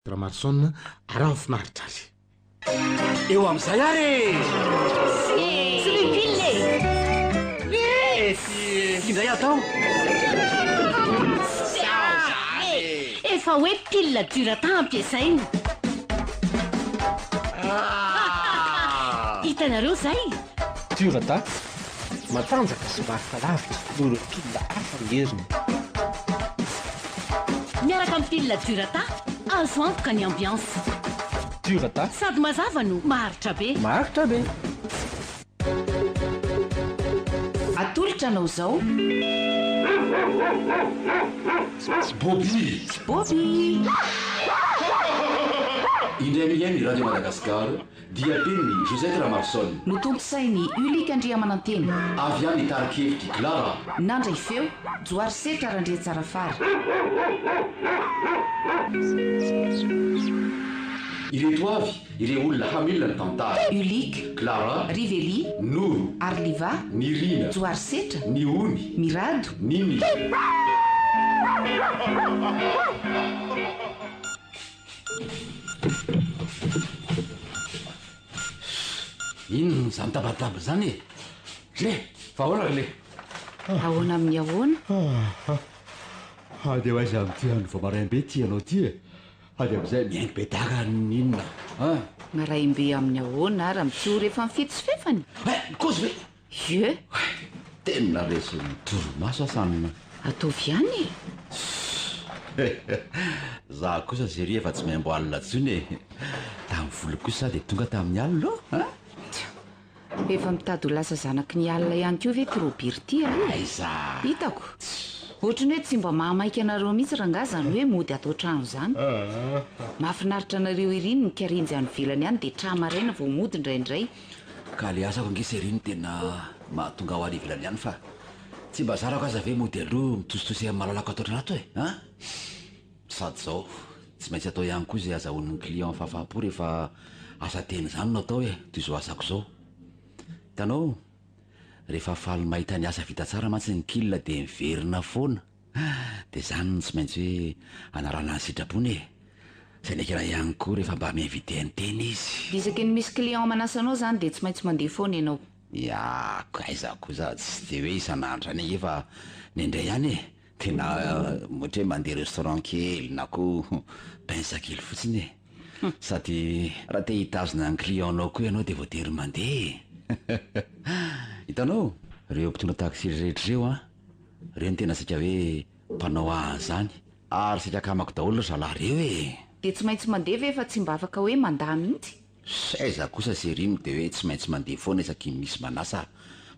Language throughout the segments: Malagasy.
Dramason ara finaritra azy eo amin'izay ary indray atao efa hoe pile durata ampiasaina hitanareo zay durata matanjaka sy varoka lavitra noho ireo pile hafa mieriny miaraka amin'ny pile durata azo antoka ny ambiance durata sady mazava no maharitra be atolotra anao zao Bobby indray mihainy radio Madagasikara dia teny Josette Ramarson no tomposainy Ulika Andriamananteny avy any tarikevitry Clara nandray feo Joary Setra Randre Tsarafary ireto avy ireo olona hamilona ny tantara Ulika Clara Riveli Noro Arliva Nirina Joary Setra Niony Mirado Niny inona zany tabataba zany le fa ahoana le ahoana amin'ny ahoana ady ho aiza amin'ty andro fa maraimbe ty anao ty ady amin'izay miaingo be daga ninona maraimbe amin'ny ahoana ary amitsy o rehefa mifety sy fefany kozy ve ie tena reso mitoromaso asanina ataovy ihany za kosa zery efa tsy maimbo alina tsony tamin'ny volo kosa dia tonga tamin'ny alina efa mitady ho lasa zanaky ny alina ihany ko ve tyrobiry ty aiza hitako ohatrany hoe tsy mba mahamaika anareo mihitsy rangazany hoe mody atao trano zany mahafinaritra anareo iriny ny karinjy any velany ihany dia tramaraina vao mody indraindray ka le asako angeseriny tena mahatonga ho any ivelany ihany fa tsy mba zarako aza ve mody aloha mitositosy amin'ny malalako atao tranato e sady zao tsy maintsy atao ihany koa zay azahoan'ny client fahafapo rehefa asa teny zany no atao toy izao asako zao hitanao rehefa faly mahita ny asa vita tsara mantsy ny kila dia miverina foana dia zany tsy maintsy hoe anarana ny sitrapony zay nakena ihany koa rehefa mba miinvité ny teny izy disaky ny misy client manasanao zany dia tsy maintsy mandeha foana ianao aiza koa za tsy dia hoe isan'andro any efa nendray ihany tena ohatra hoe mandeha restaurant kely na koa pinsakely fotsiny sady raha te hitazona ny clientnao koa ianao dia voatery mandeha hitanao reo mpitondra taxi rehetra reo reo ny tena sika hoe mpanao ahazany ary sika kamako daholo salareo dia tsy maintsy mandeha ve efa tsy mba afaka hoe mandaha mihitsy aiza kosa serino dia hoe tsy maintsy mandeha foana isaky misy manasa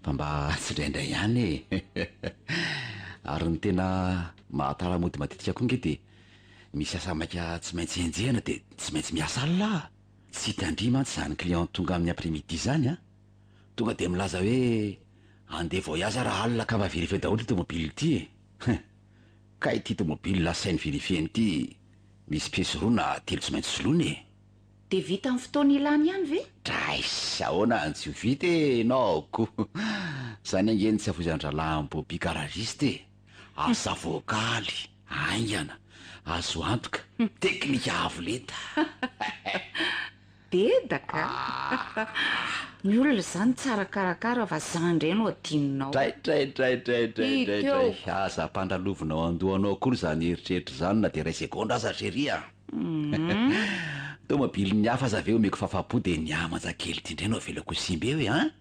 fa mba tsy draindray ihany ary ny tena mahataramody matetika koa nge dia misy asa maika tsy maintsy enjehana dia tsy maintsy miasa alina tsy hitandry mantsy zany client tonga amin'ny après-midi zany tonga dia milaza hoe andeha voyage raha alina ka vaverifie daholo tomobily ity ka ity tomobily lasainy verifieny ity misy piesy roa na telo tsy maintsy solony dia vita amin'ny fotoana ilany ihany ve draisy ahoana tsy ho vita naoko zany angeny tsy avozan-dralahy garagiste asa vokaly aingana azo antoka teknika avo lenta dedaka ny olona zany tsara karakara fa zandray no adinonao draidraidraidraidraidray aza mpandalovanao andohanao kory zany eritreritra zany na dia ray seconde aza treria tomobily ny hafa aza ve omeko fahafapo dia ny amanjakely ty indray no avelako simbe hoe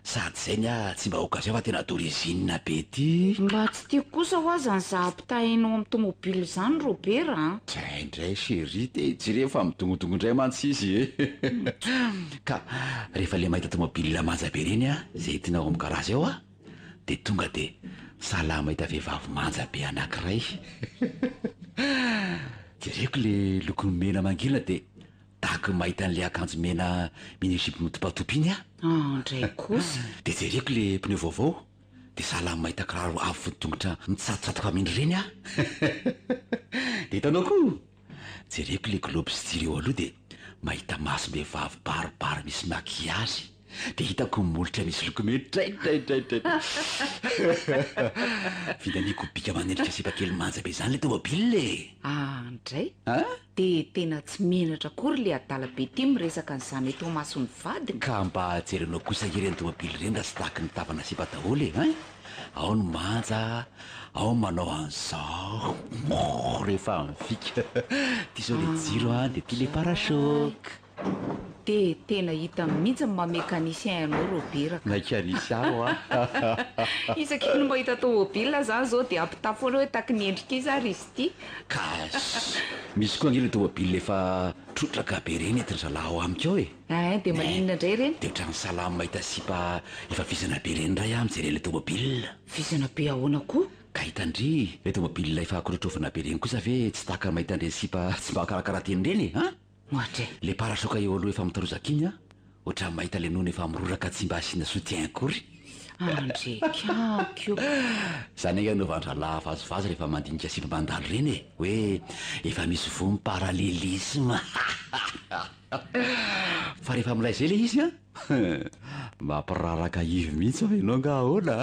sady zay ny tsy mba occasion fa tena d'origine be ty mba tsy tiako kosa ho aza ny zahampitahinao amin'ny tomobily zany robera draindray chéri te jereo fa midongodongo indray mantsy izy ka rehefa le mahita tomobily lamanja be reny zay tianao amin'ny garazy ao dia tonga dia sahala mahita vehivavy manja be anankiray jereko le lokony mena mangilina dia tahaka mahita n'le akanjo mena minijipo mitopatopo iny ndray kosa dia jereko le pneu vaovao dia sahala mahita kiraro avo foditongotra mitsatotsatoka mindry reny dia hitanao koa jereko le globe styrio aloha dia mahita masom-behivavy baribary misy makiazy de hitako molotra misy lokometraindraidraidrairay vidaniko bika manendrika sipakely manja be zany le tomobile andray a de tena tsy menatra akory le adalabe ty miresaka n'izany tomasony vadiny ka mba jerenao kosa ireny tomobily reny raha sy tahaky ny tavana sipa daholo e ao ny manja ao manao an'izao rehefa mivika ty zao le jiro a de ty le parashoky de tena hita mihitsy mamécanicien anao roberaka makanisy ao a isaky no mahita tomobile zany zao de ampitafoana hoe taky niendrika izary izy ty kas misy koa angely tomobile efa trotraka be reny etryzalahy ao amiko ao de maninona indray reny de ohatrany salamy mahita sipa efa vizana be reny ray amijere le tomobile vizana be ahoana koa ka hitandry le tomobile efa korotrovana be reny kosa ve tsy tahaka mahita ndreny sipa tsy mba karakarahateny reny ohatra le parasoka eo aloha efa mitarozakiny ohatra mahita le nono efa miroraka tsy mba asiana soutien akory andrekakio zany anga novandralahy vazovazo rehefa mandinika sipa mandalo reny hoe efa misy vomy paralelisme fa rehefa milay zay le izy mampiraraka ivy mihitsy ianao nga ahoana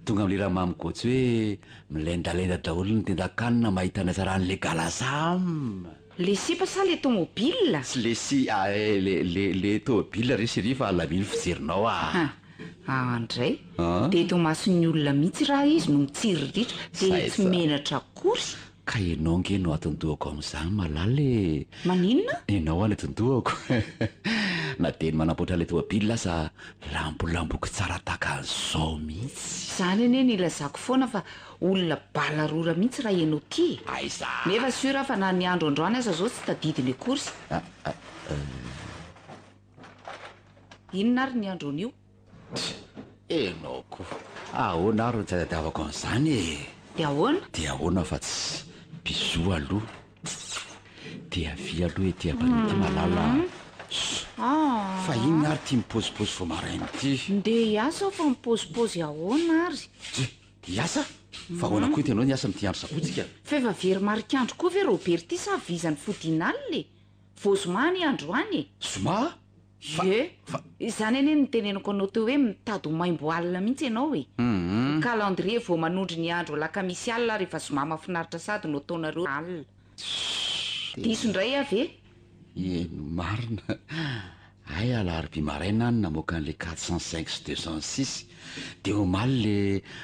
tonga am'le raha mamikotsy hoe milendalenda daholo ny tendakanina mahita nazaran'le galasam le sipa sa le tomobile sy le si le tomobile resy fa alaminy fijerinao andray de tomasony olona mihitsy raha izy no mitsiriritra de tsy menatra akory ka ianao nge no atondohako am'izany malala maninona ianao any atondohako na deny manampoatra le tomobile lasa lambolamboko tsara taka an'izao mihitsy zany ene nilazako foana fa olona balarora mihitsy raha ianao ty aiza nefa sura fa na ny andro androany aza zao tsy tadidiny akory inona ary ny andron'io enao ko ahoana ary tsy adadiavako an'izany de ahoana de ahoana fa tsy bizo aloha de avy aloha ety ampanety malala fa inona ary ty mipozipozy vo marainy ty nde hiasa aho fa mipozipozy ahoana ary hiasa fa ahoana koa ety anao ny asa mity andro saotsika fa efa very marikandro koa ve roberty sa vizany fodinal le vozoma ny andro any zoma zany ene nytenenako anao teo hoe mitady ho maimbo alina mihitsy ianao calendrier vo manondry ny andro laka misy alina rehefa zoma mafinaritra sady no ataonareo alina diso indray ave eno marina ay alaharyby maraina any namoaka an'le 405 sy 206 de omaly le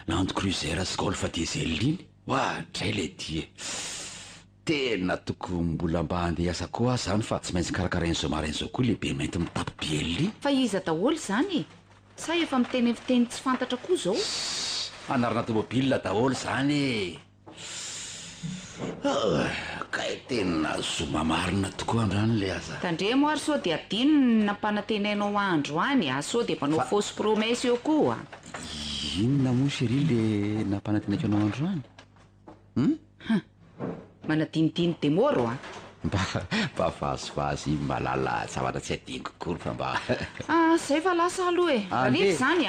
land cruiser sy golfa diesel iny ohatray le die tena toko mbola mba andeha asa koa zany fa tsy maintsy karakarain'izao marain'izao koa lehibe mainty mitapy bieliny fa iza daholo zany sa efa miteny fiteny tsy fantatra koa zao anarina tomobile daholo zany ka tena zoma marina tokoa andrany le aza tandre mo ary sao de adino nampanatenainao andro any sao de mpanao fausse promesse eo koa inona mo chéri le nampanatenako anao andro any manadinidiny demoro mba vazovazy malala zavatra tsy adiniko kory fa mba zay fa lasa aloha arivo zany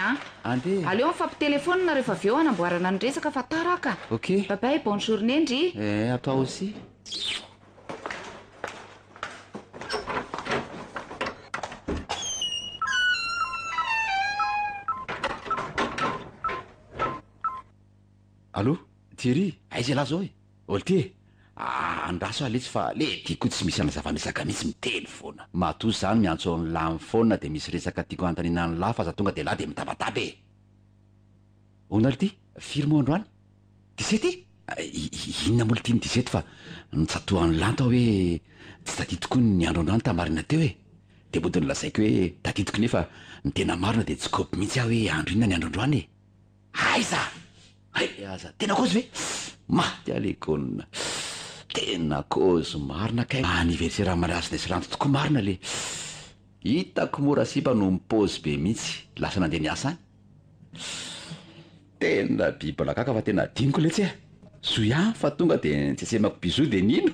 ande aleo mifampitelefona rehefa aveo anamboarana ny resaka fa taraka ok babay bonne journée ndry à toi aussi allo Thierry aiza lahy zao olo ty andraso aletsy fa le tiako tsy misy ana zava-misaka mihitsy miteny foana matoy zany miantso ny lahy my foana de misy resaka tiako antanina ny lahy fa za tonga de lahy de mitabataba ona ly ty firy mo androany 17 inona molo ty ny 17 fa nitsatohan'ny lanto hoe tsy taditoko ny andro androany tamarina teo de bodiny lazaiko hoe taditiko nefa ny tena marina de tsy kopy mihitsy aho hoe andro inona ny andro androany aiza aza tena kozy ve maty alekona tena kozy marina ka anniversaire mariage de sranto tokoa marina le hitako mora sipa no mipozy be mihitsy lasa nandeha ny asa any tena bibolakaka fa tena diniko letsy so ihany fa tonga de tsitsemako bizo de nino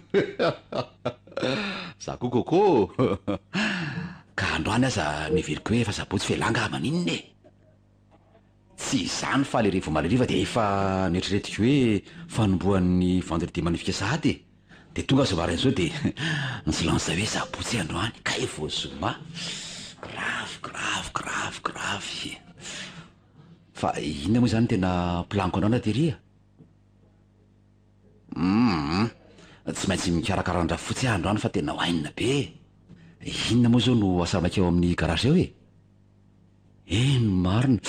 za ko koko ka androany aza miveriko hoe efa sabotsy felanga maninona tsy izany fa le revo malariva de efa nieritrretiko hoe fanomboan'ny vendredi manifika sahady de tonga zavaran'izao de ny silansa hoe sabotsy androany ka evozoma grave gravigrave fa inona moa zany tena planko anao na teria tsy maintsy mikarakarandra fotsy andro any fa tena hoainina be inona moa zao no asamakeo amin'ny garage eo eno marina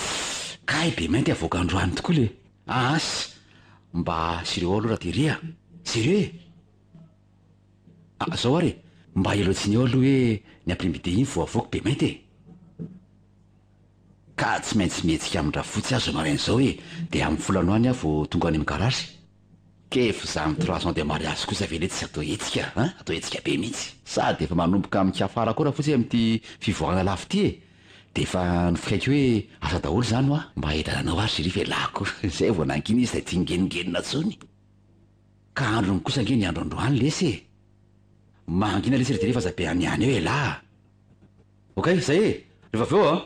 kay be mainty avoakandroany tokoa le asy mba sireo aloha raha teria sireo zao ary mba eloatsiny eo aloha hoe ny amprimide iny vo avoaka be mainty ka tsy maintsy mihetsika amindra fotsy azo marain'izao de amin'ny folano any vo tonga any amin'ny garage kefo za my 300 de mariage kosa vele tsy atao etsika atao etsika be mihitsy sady efa manomboka mikafara koa raha fotsy amin'ity fivoagana lafy ty de efa nofikaiky hoe asa daholo zany ho mba hitananao ary ziri velako zay vo nankiny izy zay ty ngenigenina tsony ka androny kosa nge ny andro androany lesy mangina lesy rehefa zabe any any eo la okay zay rehefa aveo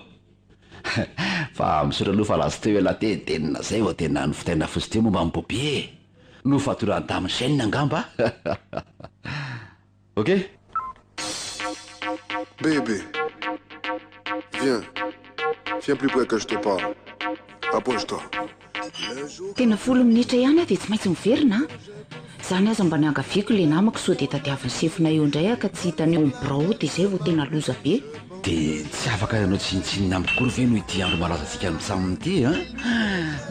fa misora aloha fa lazo teo ela tenina zay vo tena nofitaina fotsy teo momba mibobie no fatorantamy chaîne angamba ok Bébé, viens plus près que je te parle. Approche-toi. tena 10 minitra ihany dia tsy maintsy miverina zany aza mba niangaviako le namako so dia tadiavin'ny sefina eo indray ka tsy hitany eo brao dia izay vao tena loza be de tsy afaka anao tsinitsinina amikory ve no ity andro malaza antsika mitsaminy ity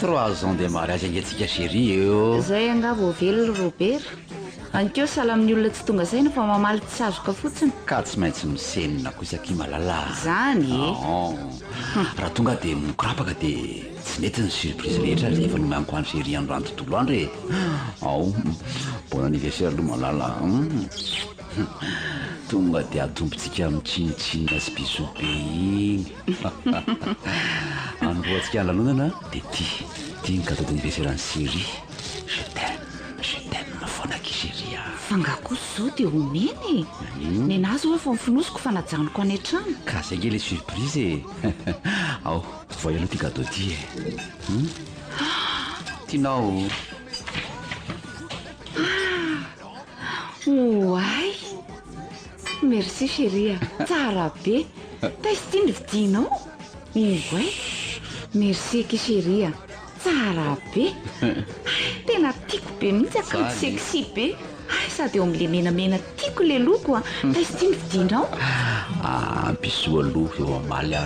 3 ans de mariage angatsika chéri eo zay anga vao velona Robert ankeo sala amin'ny olona tsy tonga saina fa mamaly tsy sazoka fotsiny ka tsy maintsy misenina kosaky malala zany raha tonga de mikorapaka de tsy mety ny surprise rehetra rehefa nomanko any chéri androany tontolo andro ao bon anniversaire aloha malala tonga de atombotsika mitsinitsinina sy bisobe igny androatsika lanonana de ty ny cadeau d'anniversaire any chéri je t'aime fonaky chéri fangakoso zao dia omeny ny anazy hoe fa mifinosiko fa najanoko any an-trano ka zay nge le surprise ao voy aloha ty cadeau ty tianao oay merci chéri tsara be taizy ty ny vidinao oay merci eky chéri tsara be tena tiako be mihitsy akanto sexy be sady eo amin'le menamena tiako le loko taizy ty ny vidinao biso aloha eo amaly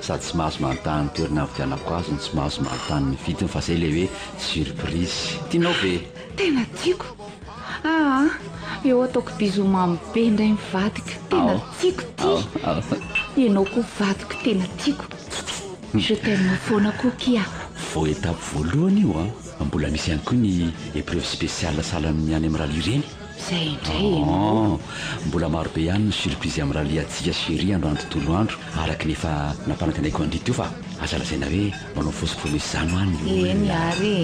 sady tsy mahazo manontany toerina vidianako azy tsy mahazo manontany ny vidiny fa zay le hoe surprise tianao ve tena tiako eo ataoko biso mamy be indray mivadika tena tiako ty ianao koa vadiko tena tiako je t'aime foana kokia vao etape voalohany io mbola misy ihany koa ny épreuve spéciale salany any amin'ny rali reny zay indray mbola maro be ihany ny surprise amin'ny rali atsika chéri andro any tontolo andro araky nefa nampanantenaiko andrito io fa aza lazaina hoe manao fausse promesse zany any eny ary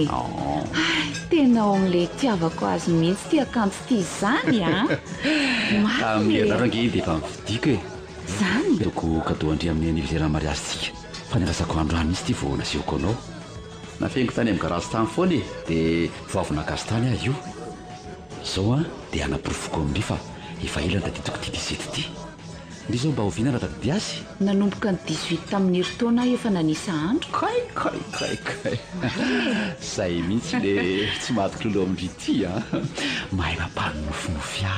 tena ao amin'le tiavako azy mihitsy ty akanjo ty zany mianaro ange de efa mividiko zany toko cadeau andri amin'ny anniversaire mariage tsika fa nirasako andro any izy ty vao nasioko anao nafeniko tany amin'ny garage tany foany de voavona gasy tany io zao de anaporofoko amindri fa efa ela taditoko ty 17 ty ndry zao mba hoviana raha tadidy azy nanomboka ny 18 tamin'ny herintaona efa nanisa andro kay zay mihitsy le tsy mahatoky lolo amindry ty mahay mampany nofinofia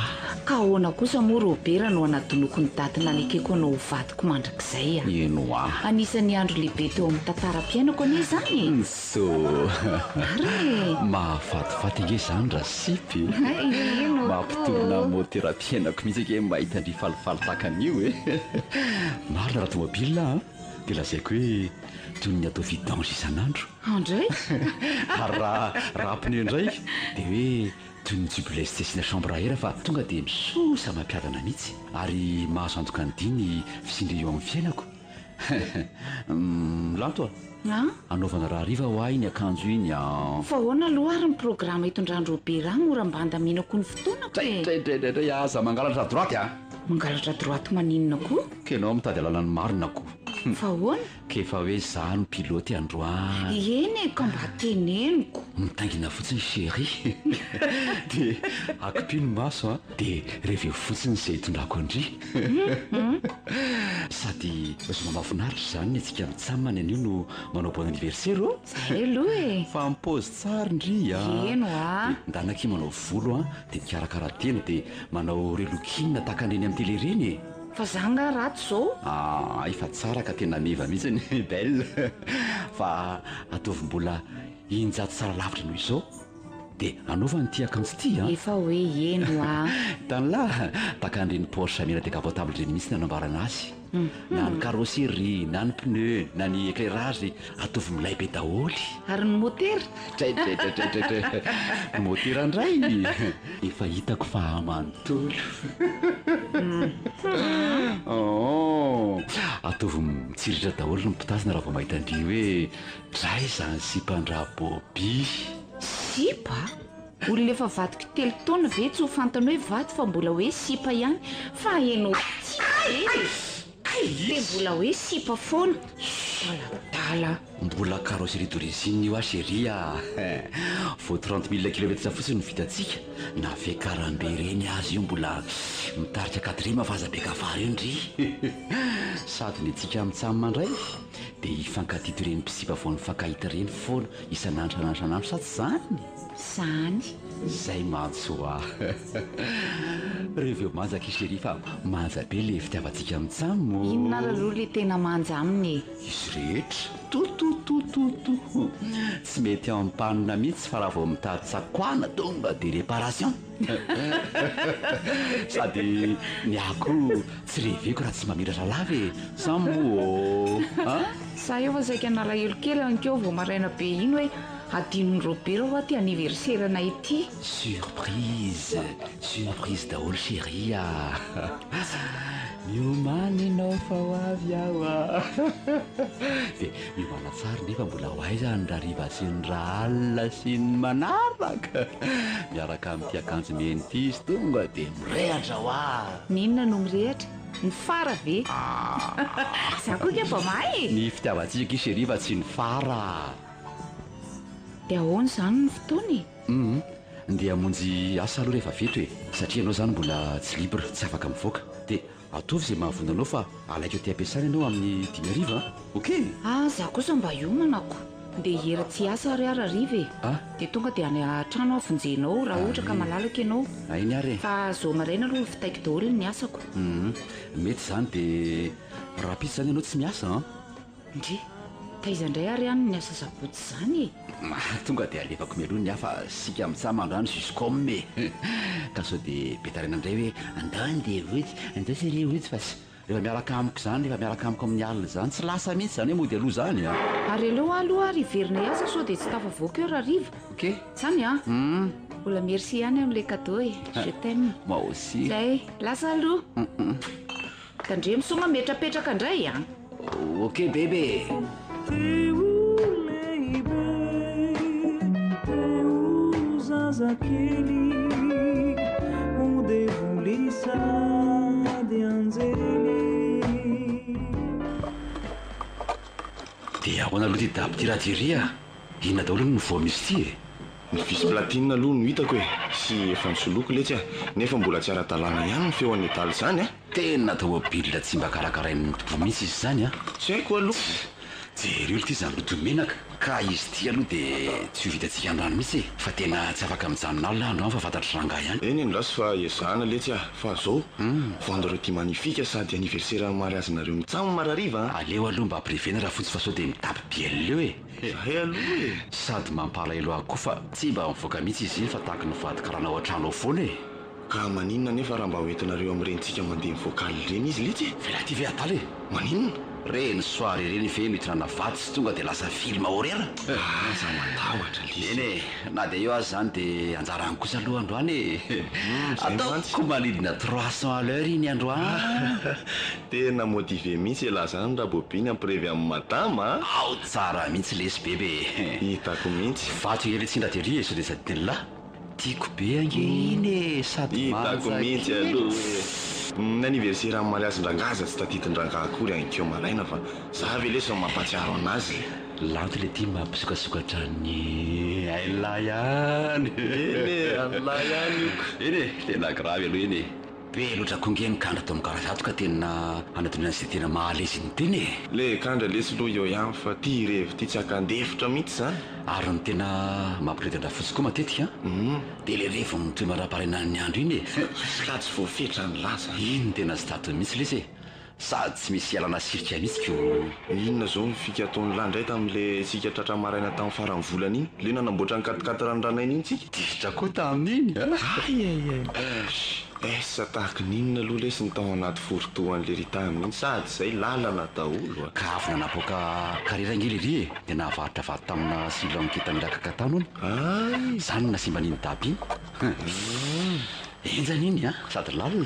ka ahoana kosa moa Robert no anadinoko ny daty nanekeko anao hovadiko mandrakizay eno anisan'ny andro lehibe teo amin'ny tantara-piainako anie zany so mahafatifaty nge zany raha sipy mampitomona moterapy-piainako mihitsy ake mahita andry falifaly takan'io marina raha tomobile de lazaiko hoe toy ny atao vidange isan'andro andray ary raha pneu indray de hoe toy ny jubilesy tsy asina chambre aera fa tonga de misosa mampiadana mihitsy ary mahazo antoka ny diny fisindry eo amin'ny fiainako lanto anaovana raha riva ho ahy ny akanjo iny fa hoana aloha ary ny programa hitondran'ny Robert any morambandaminako ny fotoanako draidray aza mangalatra droite mangalatra droite maninona koa kenao mitady alalany marina ko fa hoana ka efa hoe za no piloty androany eny ka mba teneniko mitangina fotsiny chéri dia akopino maso a dia reheveo fotsiny izay hitondrako andry sady zoma mahafinaritra izany ny atsika mitsamany an'io no manao bon anniversaire o zay aloha e fa mipaozy tsara ndry a eno a ndanaki manao volo a dia nikarakara tena dia manao relokinina takan'reny amin'ny tele reny e fa zanga rato zao efa tsara ka tena meva mihitsy ny belle fa ataovim-bola injato tsara lavitra noho izao dia anaova ny ty akanjo ty a efa hoe eno a tanlahy takan'ireny Porsche mena décapotable reny mihitsy ny anambarana azy na ny carrosserie na ny pneu na ny éclairage ataovy milay be daholy ary ny motera traitraitraitraitraitre motera indray efa hitako fa manontolo ataovy mitsiritra daholo ny mpitasina raha vao mahita andry hoe dray zany sipandraha bobi sipa olona efa vadiko telo taona ve tsy ho fantany hoe vaty fa mbola hoe sipa ihany fa eno dia mbola hoe sipa foana daladala mbola carrosserie d'origine io a chéri a vao 30 000 kilomètre fotsiny no vitantsika na ve karambe reny azy io mbola mitarika kadre mavazabeka afary io ndry sady ny antsika mitsamy mandray dia hifankatito reny mpisipa vao ny fankahita reny foana isan'andro sady zany zay mantsoa reveo manjaka i chéri fa manja be le fitiavantsika mitsamo inona aloha le tena manja aminy izy rehetra tototototo tsy mety ao ampanina mihitsy fa raha vao mitady tsakoana tonga de réparation sady ny ako tsy reveko raha tsy mamiratra lava e samo za eo fa saika nalahelo kely ankeo vao maraina be iny hoe adinony robera ho aty anniversaire anay ity surprise daholo chéri a miomany anao fa ho avy aho a dia miomana tsara nefa mbola ho aizany raha riva sy ny raha alina sy ny manaraka miaraka amin'ity akanjo meny izy tonga dia mirehatra ho a ninona no mirehatra ny fara ve za koa ke fa mahay ny fitiavantsika i chéri fa tsy ny fara dia ahoana zany ny fotoany ndia hamonjy asa aloha rehefa veto e satria ianao zany mbola tsy libre tsy afaka mivoaka dia ataovy izay mahavonda anao fa alaika eo ty ampiasana ianao amin'ny 10 ariva ok za kosa mba iomanako dia hera tsy asa ary ariva e dia tonga dia any trano afonjenao raha ohatra ka malalaka ianao ainy ary fa zo maraina aloha fitaiko daholo ny asako mety zany dia rapitsy zany ianao tsy miasa ndry taizandray ary any ny asa sabotsy zany tonga dia alefako mialoha ny afa sika mitsamandro any juscomme ka sao dia betarena indray hoe andao andeha votsy andao sere votsy fa rehefa miaraka amiko zany rehefa miaraka amiko amin'ny alina zany tsy lasa mihitsy zany hoe mody aloha zany ary aloha aloha ary iverina asa sao dia tsy tafavoaka eo raha riva ok zany mbola merci ihany amin'ilay cadeau e je t'aime moi aussi zay lasa aloha tandre misoma metrapetraka indray ok bebe Zakeli udevulisa de anjeli dia ahoana aloha ty daby ty raha tyria inona daholo no voa misy ty e ny visy platine aloha no hitako e sy efa nisoloko letsy nefa mbola tsy ara-talàna ihany ny feo an'ny daly zany tena tomobile tsy mba karakarain'ny tompo mihitsy izy zany tsy haiko aloha jery olo ty zany lodomenaka ka izy ty aloha dia tsy ho vitantsika andrano mihitsy e fa tena tsy afaka mijanona alina andro any fa fantatry ranga ihany eny endrasy fa ezahana letsy fa zao voandreo ty magnifika sady anniversaire mariazinareo mitsamo marariva aleo aloha mba ampirevena raha fotsy fa sao dia mitapy bielileo e zahay aloha e sady mampalahelo ako koa fa tsy mba mivoaka mihitsy izy iny fa tahaka ny vadikaraha ao an-trano ao foana e ka maninona nefa raha mba hoentinareo amin'irentsika mandeha mivoakaly reny izy letsy vela ty ve ataly e maninona reny soary reny fe mitrana vaty sy tonga dia lasa film horera za matahotra eny na dia eo azy zany dia anjarany kosa aloha androany e ataoko manidina 300 à l'heure iny androany tena motive mihitsy ela zany raha bobiny ampirevy amin'ny madama ao tsara mihitsy lesy bebe hitako mihitsy vato ele tsindratery e so dia sady teny lahy tiako be ange iny e sady hitako mihitsy aloha ny anniversaire amin'ny mariazin-drangaza tsy taditin-dranga akory ankeo maraina fa za ve lesy mampatsiaro anazy lanto le ty mampisokasokatra ny aila ihany eny anla ihany eny tena gravy aloha eny be loatra konge mikandra to amikarazato ka tena anatonana zay tena mahalezy ny teny le kandra lesy loha eo ihany fa ty revy ty tsy akandefitra mihitsy zany ary ny tena mampiretandra fotsy koa matetika dia le revo mitoy maraparenany andro iny ka tsy voafetra ny laza iny tena sy tato mihitsy lesy sady tsy misy alana sirika mihitsy ko inona zao mifika ataony landray tamin'le sika tratra maraina tamin'ny farany volana iny le nanamboatra ny katikata randranainy iny tsika difotra koa tamin'iny esa tahaka ninona aloha lesy ny tao anaty forotohan'le ritaminy sady zay lalana daholo ka avy nanaboaka karera ngelyry e dia nahavarotra vato tamina silankitamirakaka tany ony zany nasimba niny daby iny enjany iny a sady lalina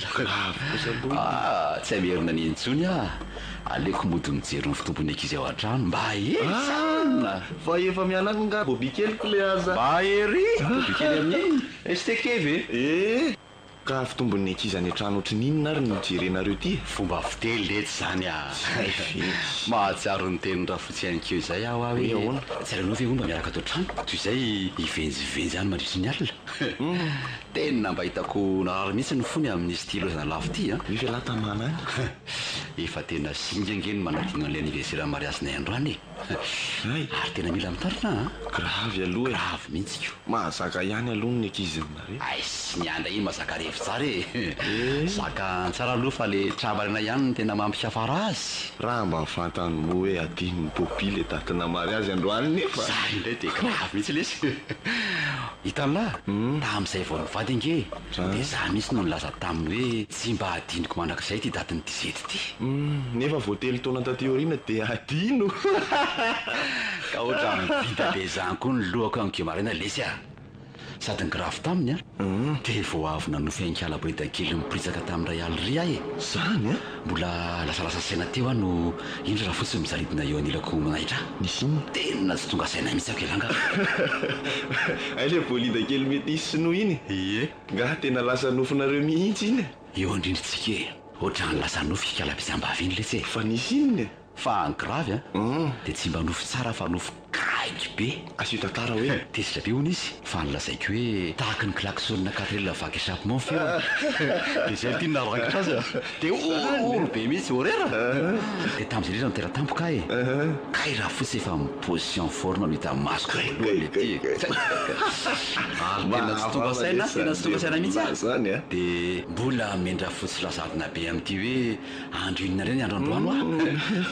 tsy amerina nintsony aleko mody mijery ny fitombony ankizy ao an-trano mba esana fa efa mianany nga bobikeliko le aza mba ery bobikely amin'iny estekevy ka fitombon'ny ankizy any an-trano ohatry ninona ary ny jerenareo ty fomba fitely letsy zany mahatsiaro ny tenyraha fotsy ankeo izay aho hoe ahoana tsy alanao ve omba miaraka atao trano toy izay ivenzivenzy any mandritry ny alina tena mba hitako narary mihitsy ny fony amin'izy ty loazana lafo ty efa laha tamana any efa tena singangeny manadina an'le anniversaire mariazinay androany ary tena mila mitarina gravy aloha gravy mihitsy ko mahazaka ihany aloha ny ankizinynare ay sy niandra iny mahazaka revo tsara e zaka tsara aloha fa le tramarina ihany ny tena mampikafara azy raha mba mifantany mo hoe adiny popi le tatina mariazy androany nefa zany indray dia gravy mihitsy lesy hitan'lahy tamin'izay vao nivady ange dia za mihitsy no nilaza taminy hoe tsy mba adiniko mandrakizay ty datiny dizety ty nefa voately taona tateorina dia adino ka ohatra mivida be zany koa ny lohako ankeo maraina lesy sady ny gravy taminy dia vao avy nanofy ankala boritakely miprisaka tamin'ny ray aly ry zany mbola lasalasa saina teo no indro raha fotsiny mizaridina eo anilako manahitra nisy iny tena tsy tonga saina mihitsy ako elanga ay le bolidakely mety isino iny nga tena lasa nofinareo mihitsy iny eo andrindritsika e ohatra ny lasa nofy kikalabizambavy iny letsy fa nisy inony fa ny gravy dia tsy mba nofy tsara fa nofy kaiky be asio tantara hoe tezitra be hony izy fa nylazaiko hoe tahaka ny klaksonina katrelina vaky échappement feo dia zay ty narakitra azy dia oro be mihitsy orera dia tamin'izay rera noteratampoka e kay raha fotsy efa miposition forme no hita masoko lohale ty ary tena tsy tonga saina tena tsy tonga saina mihitsy zany dia mbola mendra fotsy lazadina be amin'ity hoe andro inona reny andro androano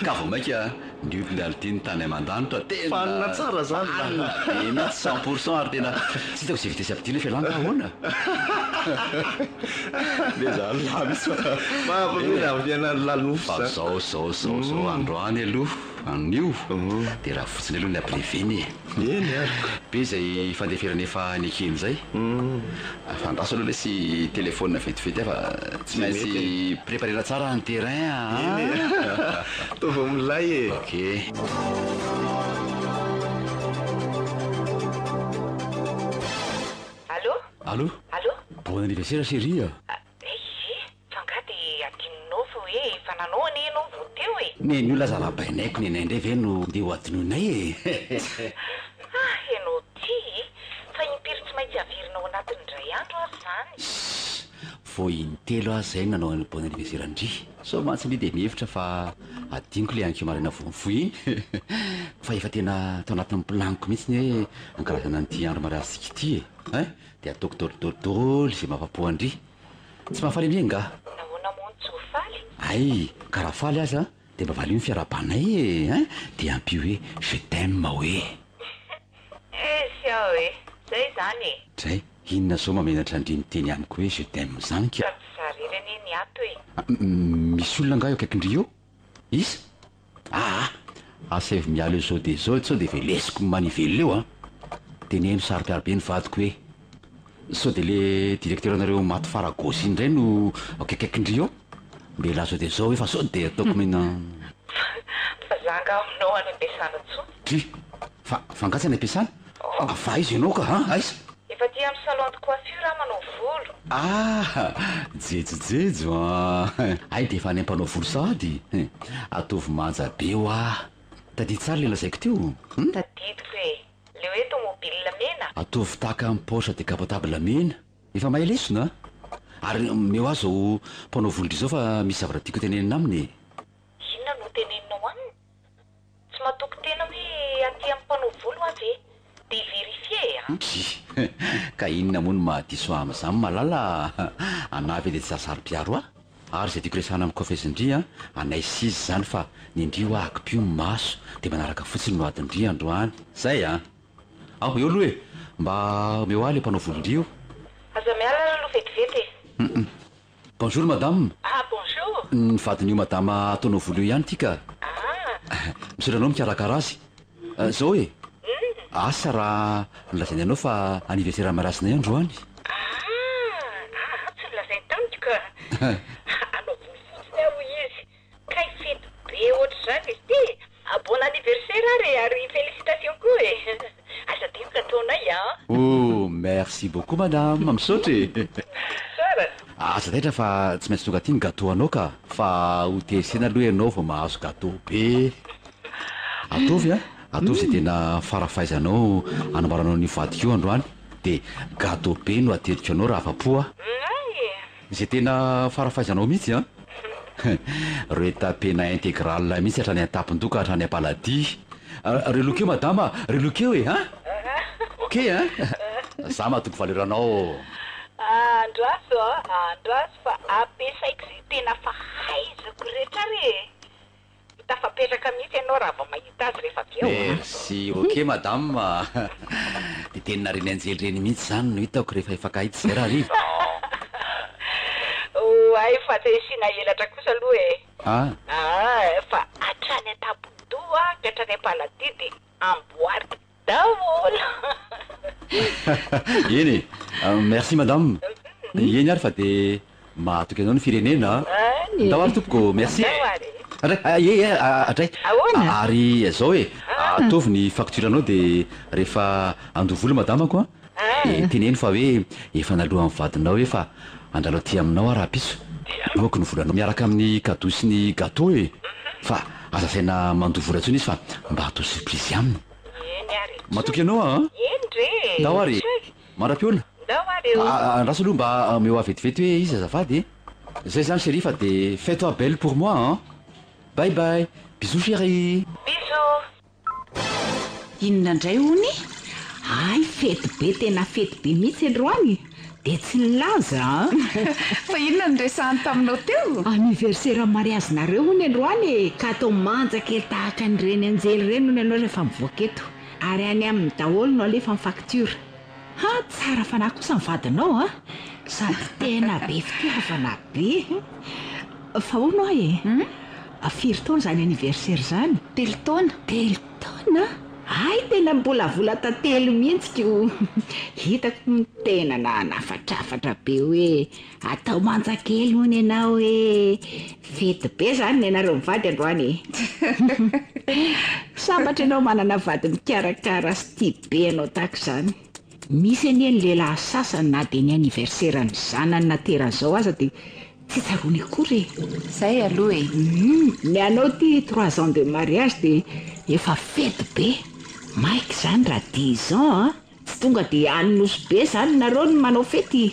ka vao maika niodinality ny tany aman-danitra fanina tsara zany be mihitsy 100% ary tena tsy hitako zay vitesy ampidina fa langa ahoana le zany la misy mahampamela avianany lalofo fa zao androany aloha anio dia raha fotsiny aloha ny abreveny eny ariko be zay fandeferana efa ny ekeny zay fandraso aloha lesy téléphone vetivety fa tsy maintsy préparera tsara ny terrain tova milay e ok allo bon anniversaire chérie neny io laza rahabainaiko ny anay indray ve no ndeha ho adinoinay ianao ty fa impiry tsy maintsy averinao anatin'ndray andro ary zany vo intelo azy zay nanao ny bon anniversaire andry so mantsy mi dia mihevitra fa adiniko le ankeo maraina vonfo iny fa efa tena tao anatin'ny planiko mihitsy ny hoe ankarazana nyty andro mariazitsika ty e dia ataoko dolidoly zay mampapoandry tsy mahafaly amienga nahoana mony tsy ho faly ay ka raha faly azy dia mba valio ny fiarabanay e dia ampio hoe je t'aime hoe sy aho e zay zany e zay inona zao mamenatra andriny teny amiko hoe je t'aime zany ka zarirany ny ato e misy olona nga eo akaikindry eo izy asavy mialo zao dia zao sao dia velesiko manively eo dia neno saropiarobe ny vadiko hoe sao dia le directeur anareo maty faragosy indray no akaikaikindry eo mbela zao dia zao hoe fa sao dia ataoko mina fa zanga aminao any ampiasana tso ty fa fangatsy any ampiasana fa izy ianao ka aiza efa ty amin'ny salon de coiffure manao volo. Jejojejo ay de efa any ampanao volo sady atovy manja be o tadia tsara le lazaiko teo Tadidiko e, le hoe tomobile mena. atovy tahaka amin'ny paosy décapotable mena efa mahay lesona ary meo azy zao mpanao volo dry zao fa misy zavatra tiako tenenina aminy Inona no teneninao aminy? Tsy matoky tena hoe aty amin'ny mpanao volo avy e, de vérifier ka inona moa no mahadiso amin'izany malala anavy de tsy sasary-piaro ary zay tiako resana amin'ny coiffeuse-ndry anay sizy zany fa ny indrio akipio maso de manaraka fotsiny no adindry androany zay eo aloha e mba meo le mpanao volondrio Aza miala aloha vetivety e. Bonjour madame Bonjour. ny vadin'io madame ataonao volo io ihany tika misoranao mikarakara azy zao e asa raha nolazainy anao fa anniversaire marasina androany Tsy nolazainy tamiko ka. Anao volo fotsiny aho izy. Kay fety be ohatry zany izy ty. Bon anniversaire ary félicitations koa e. Asa teo ka ataonay oh merci beaucoup madame misaotra e Sara. asa taitra fa tsy maintsy tonga ty ny gâteau anao ka fa hotesena aloha ianao vao mahazo gâteau be atovy zay tena farafaizanao anambaranao ny vadiko androany de gâteau be no ateriko anao raha afa-po zay tena farafaizanao mihitsy reo tapena intégral mihitsy hatrany antapindoka hatrany ampaladi relokeo madama relokeo e ok za mahatoky valeranao Andraso fa ampiasaiko zay tena fa haizako rehetra re. Tafapetraka mihitsy ianao raha vao mahita azy rehefa avy eo. merci ok madame de tenina reny anjely reny mihitsy zany no hitako rehefa efakahity zay raha ry Ay fa tsy isina elatra kosa aloha e. Fa hatrany an-tabodo ka hatrany am-palady de amboariko daholo. eny merci madame eny ary fa de mahatoky anao ny firenena ndao ary tompoko merci adray ary zao e ataovy ny facture anao de rehefa andovolo madamako teneny fa hoe efa naloha amin'ny vadinao hoe fa andalao ty aminao araha piso oko ny volanao miaraka amin'ny cadeau sy ny gâteau e fa aza saina mandovola ntsony izy fa mba atao surprise aminy matoky anao ndao ary mara-piolona andraso aloha mba meo avetivety hoe izy azafady zay zany chérie fa de fais toi belle pour moi bye bye bisous chérie inona indray hony ay fety be tena fety be mihitsy androany de tsy nilaza Fa inona ny resahany taminao teo? anniversaire mariage nareo hony androany ka atao manja kely tahaka ny reny anjely reny hony anao rehefa mivoaka eto ary any amin'ny daholo no alefa ny facture tsara fanahy kosa mivadinao sady tena be fitiavana be fa hono firy taona zany anniversaire zany 3 taona ay tena mbolavola tantelo mihitsy hitako tena nafatrafatra be hoe atao manja kely hony ianao hoe fety be zany ny anareo mivady androany sambatra ianao manana vady mikarakara sy tia be anao tahaka izany misy anie ny lehilahy sasany na de ny anniversaire ny zanany nateran'izao aza de tsy tsarony akory zay aloha ny anao ty 3 ans de mariage de efa fety be maiky zany raha 10 ans tsy tonga de anonosy be zany nareo ny manao fety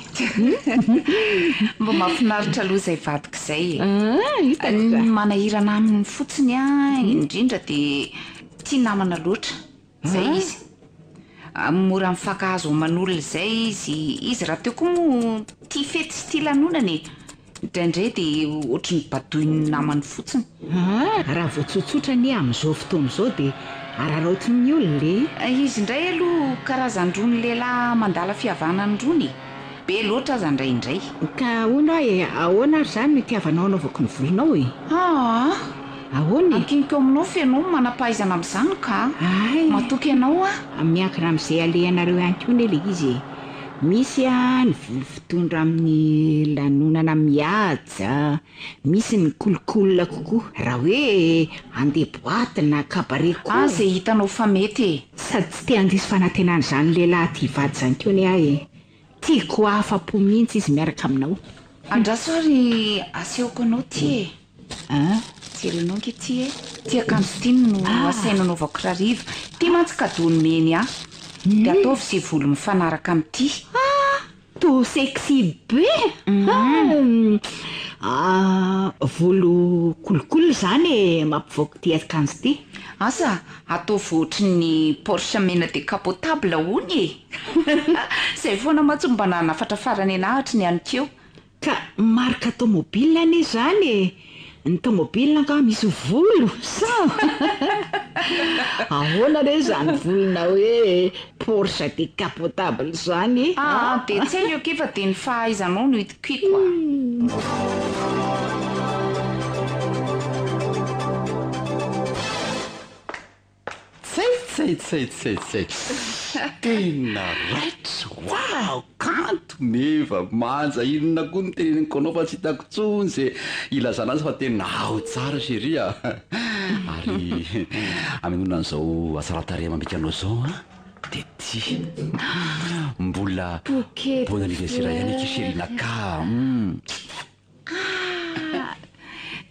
mba mahafinaritra aloha zay vadiko zay ny manahirana aminy fotsiny indrindra de tia namana loatra zay izy mora mifakahazo manolona zay izy raha teo koa mo tia fety sy tia lanonany indraindray de ohatrany badoiny namany fotsiny raha voatsotsotra ny amin'izao fotoana izao de araraotiny olona le izy indray aloha karazan-drony lehilahy mandala fihavana ny drony be loatra aza indraindray ka hono ahoana ary zany no itiavanao anaovako ny volonao ahoana ankiniko aminao fianao manampahaizana amin'izany ka matoky ianao miankina amin'izay alehanareo ihany koa ny le izy misy ny volo fitondra amin'ny lanonana mihaja misy ny kolokolola kokoa raha hoe andeha boaty na cabaret koa zay hitanao fa mety sady tsy te handiso fanantenana zany lehilahy ty vady zany koa ny tiako afa-po mihitsy izy miaraka aminao. andrasory aseoko anao ty jerenao nke ty ty akanjo tiny no asainanaovako rariva ty mantsy kadony meny a de ataovy sy volo mifanaraka am'ty to sexy be volo kolokolo zany mampivoaka ty akanjo ty. asa ataovy ohatry ny Porsche mena décapotable hony zay foana matsomba nanafatra farany anahatry ny anykeo ka marika tomobile ane zany ny tomobile ka misy volo sa ahoana re zany volona hoe Porsche décapotable zany de tsy haino efa de ny fahaizanao no hitokiko tsay tena raitra wow kanto meva manja inona koa ny teneniko anao fa tsy hitako tsony zay ilazana azy fa tena ao tsara seria ary aminona an'izao asaratarea mambika anao zao de ty mbola bon anniversaire ihany kiserinaka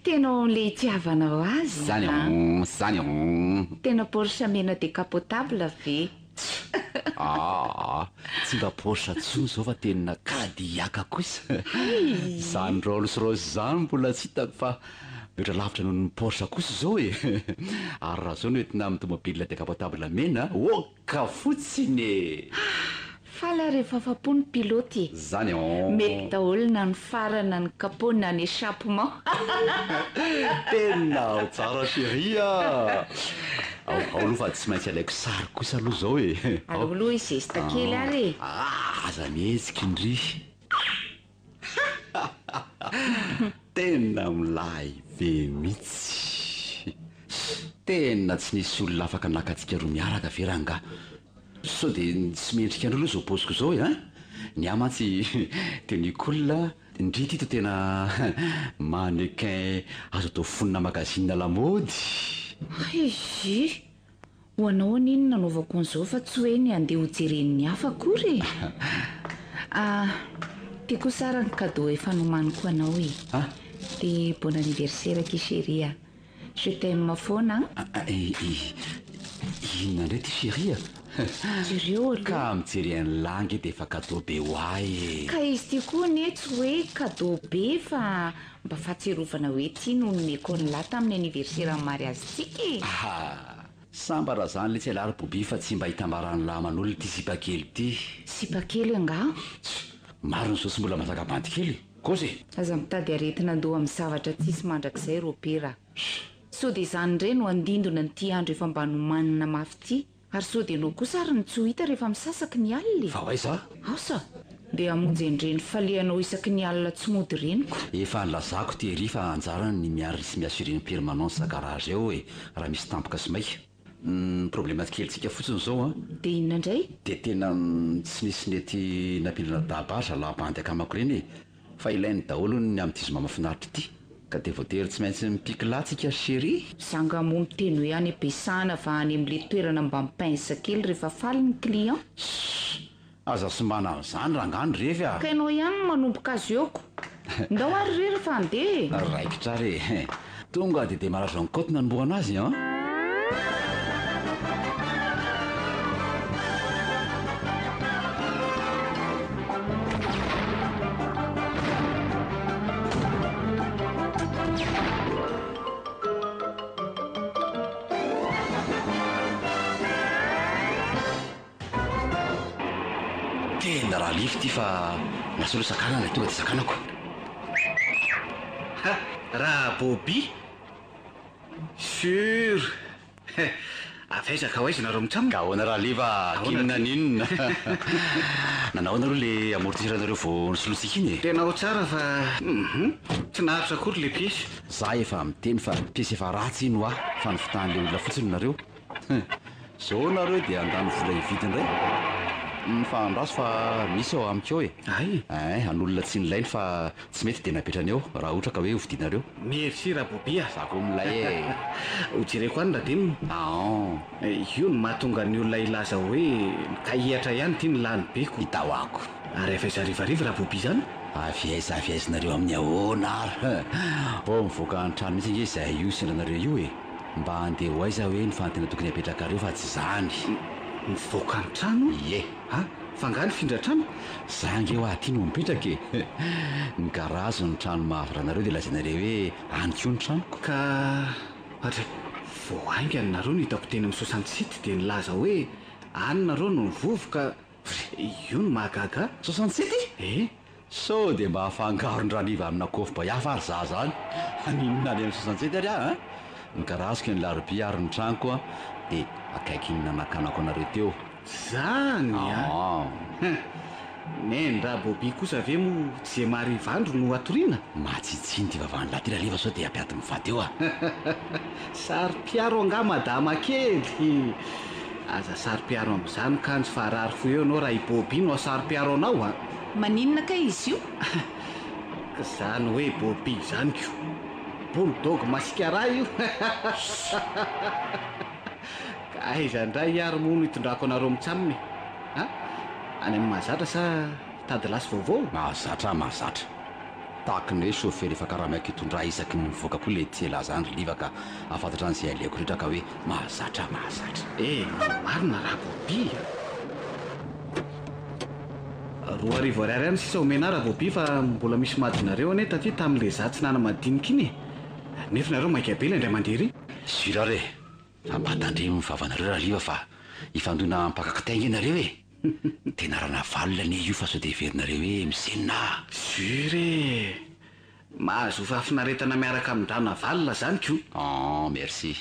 tena le tiavanao azy zany tena Porsche mena décapotable ve tsy mba Porsche tsony zao fa tena Cadillac kosa zany Rolls Royce zany mbola tsy hitako fa oatra lavitra noho ny Porsche kosa zao ary raha zao no entina amin'ny tomobile décapotable mena oka fotsiny fa la rehefa afa-po ny piloty zany mety daholo na ny farana ny capot na ny échappement tena tsara seria ao aloha fa tsy maintsy alaiko sary kosa aloha zao aloaloha izy zesta kely ary aza mihetsiky indry tena milay be mihitsy tena tsy nisy olona afaka nakatsika roa miaraka veranga sao de tsy mendrika andro aloha zao posiko zao ny amatsy tenikolona indrity to tena mannequin azo atao fonina magazine lamody izy ho anao an'iny nanaovako an'izao fa tsy hoe ny andeha hojeren'ny hafa kory tiako sara ny cadeau efa nomaniko anao de bon anniversaire kisheria je t'aime foana inona ndray ty sheria jereo ka mijery any langy de efa cadeau be hoay ka izy ty koa ne tsy hoe cadeau be fa mba fahatserovana hoe ty no nomeko ny lahy tamin'ny anniversaire ny mariazy tsika samba raha zany le tsy alary bobi fa tsy mba hitambarany laman'olona ty sipakely ty sipakely anga maro ny sosy mbola masaka banty kely kozy aza mitady aretina andoha amin'ny zavatra tsisy mandrakizay ropera so de zany ndray no andindona ny ty andro efa mba nomanina mafy ty ary so de anao kosa ary ny tsy ho hita rehefa misasaky ny alina fa hoaiza asa de amonjenyreny falehanao isaky ny alina tsy mody reniko efa nylazako ty ery fa anjara ny miary sy miassureny permanence garage ao raha misy tampoka sy maika problème kelitsika fotsiny zao de inona indray de tena tsy nisy nety nampilana dabaza labandy akamako reny fa ilainy daholo ny am'ty izy mamafinaritra ty ka de voatery tsy maintsy mipikilatsika chéri zangamono teny hoe any ampiasana fa any am'le toerana mba mipinsa kely rehefa faly ny client aza somana am'izany rangany revy ka ianao ihany manomboka azy eoko ndao ary re rehefa andeha raikitra re tonga de démarrage en côte nanomboana azy tena raha lify ty fa nasolo sakana na tonga ty sakanako raha bobi sur afaizaka hoaizy nareo mitramo ka ahoana raha liva kimina ninona nanao anareo le amortiseranareo vo nisolotsika iny tena ao tsara fa tsy naharitra akory le piesy za efa miteny fa piesy efa ratsy ino fa nifotahan'le olona fotsiny nareo zao nareo de andany vola ividindray fa andraso fa misy ao amiko ay an'olona tsy nilainy fa tsy mety de napetrany eo raha ohatra ka hoe hovidinareo merci raha bobia zako milay hojereko any radinina io no mahatonga ny olona ilaza hoe kahihatra ihany ty ny lany beko hitahoako ary efa izarivariva raha bobi zany aviaizinareo amin'ny ahoana ary mivoaka ny trano mihitsy nge izay io sendranareo io e mba handeha ho aiza hoe ny fantena tokony apetrakareo fa tsy zany mivoaka ny trano ie fa nga ny findra-trano zange ho aty no mipetraka e ny garazo ny trano mahavranareo dia lazainareo hoe anyko ny tranoko ka atra voaingany nareo no hitako teny amin'ny 67 dia nilaza hoe anynareo no nivovoka io no mahagaga 67 so dia mba hafangaro ny raniva amina kofba hafa ary za zany aninona any amin'ny 67 ary a ny garazoko ny larobi ary ny tranoko a dia akaiky ny nanakanako anareo teo zany nen raha bobi kosa ave mo tsy marivandro no atoriana matsitsiny ty vavany laha ty raha leva sao dia ampiaty mivady eo a sary-piaro anga madama kely aza sary-piaro amin'izany kanjy fa rary fo eo anao raha i bobi no sary-piaro anao a maninona ka izy io zany hoe bobi zany ko boldogy masikara io ka aizandray ary mono hitondrako anareo mitsaminy any amin'ny mahazatra sa tady lasy vaovao mahazatra tahaka ny hoe chauffeur efa karahamaiky hitondra isaky ny mivoaka koa le tiela zany liva ka afantatra an'izay aleoko rehetra ka hoe mahazatra marina raha bobi roa arivo ariary any sisa omena raha bobi fa mbola misy madinareo ane taty tamin'le zatsy nana madinika iny nefa nareo maikabela indray mandery zirare ambatandremy mivavanareo raha liva fa ifandona mpakakitainga ianareo e tena rana valona ne io fa sao dia heverinareo hoe misenina jure mahazo fafinaretana miaraka amindrana valona zany ko merci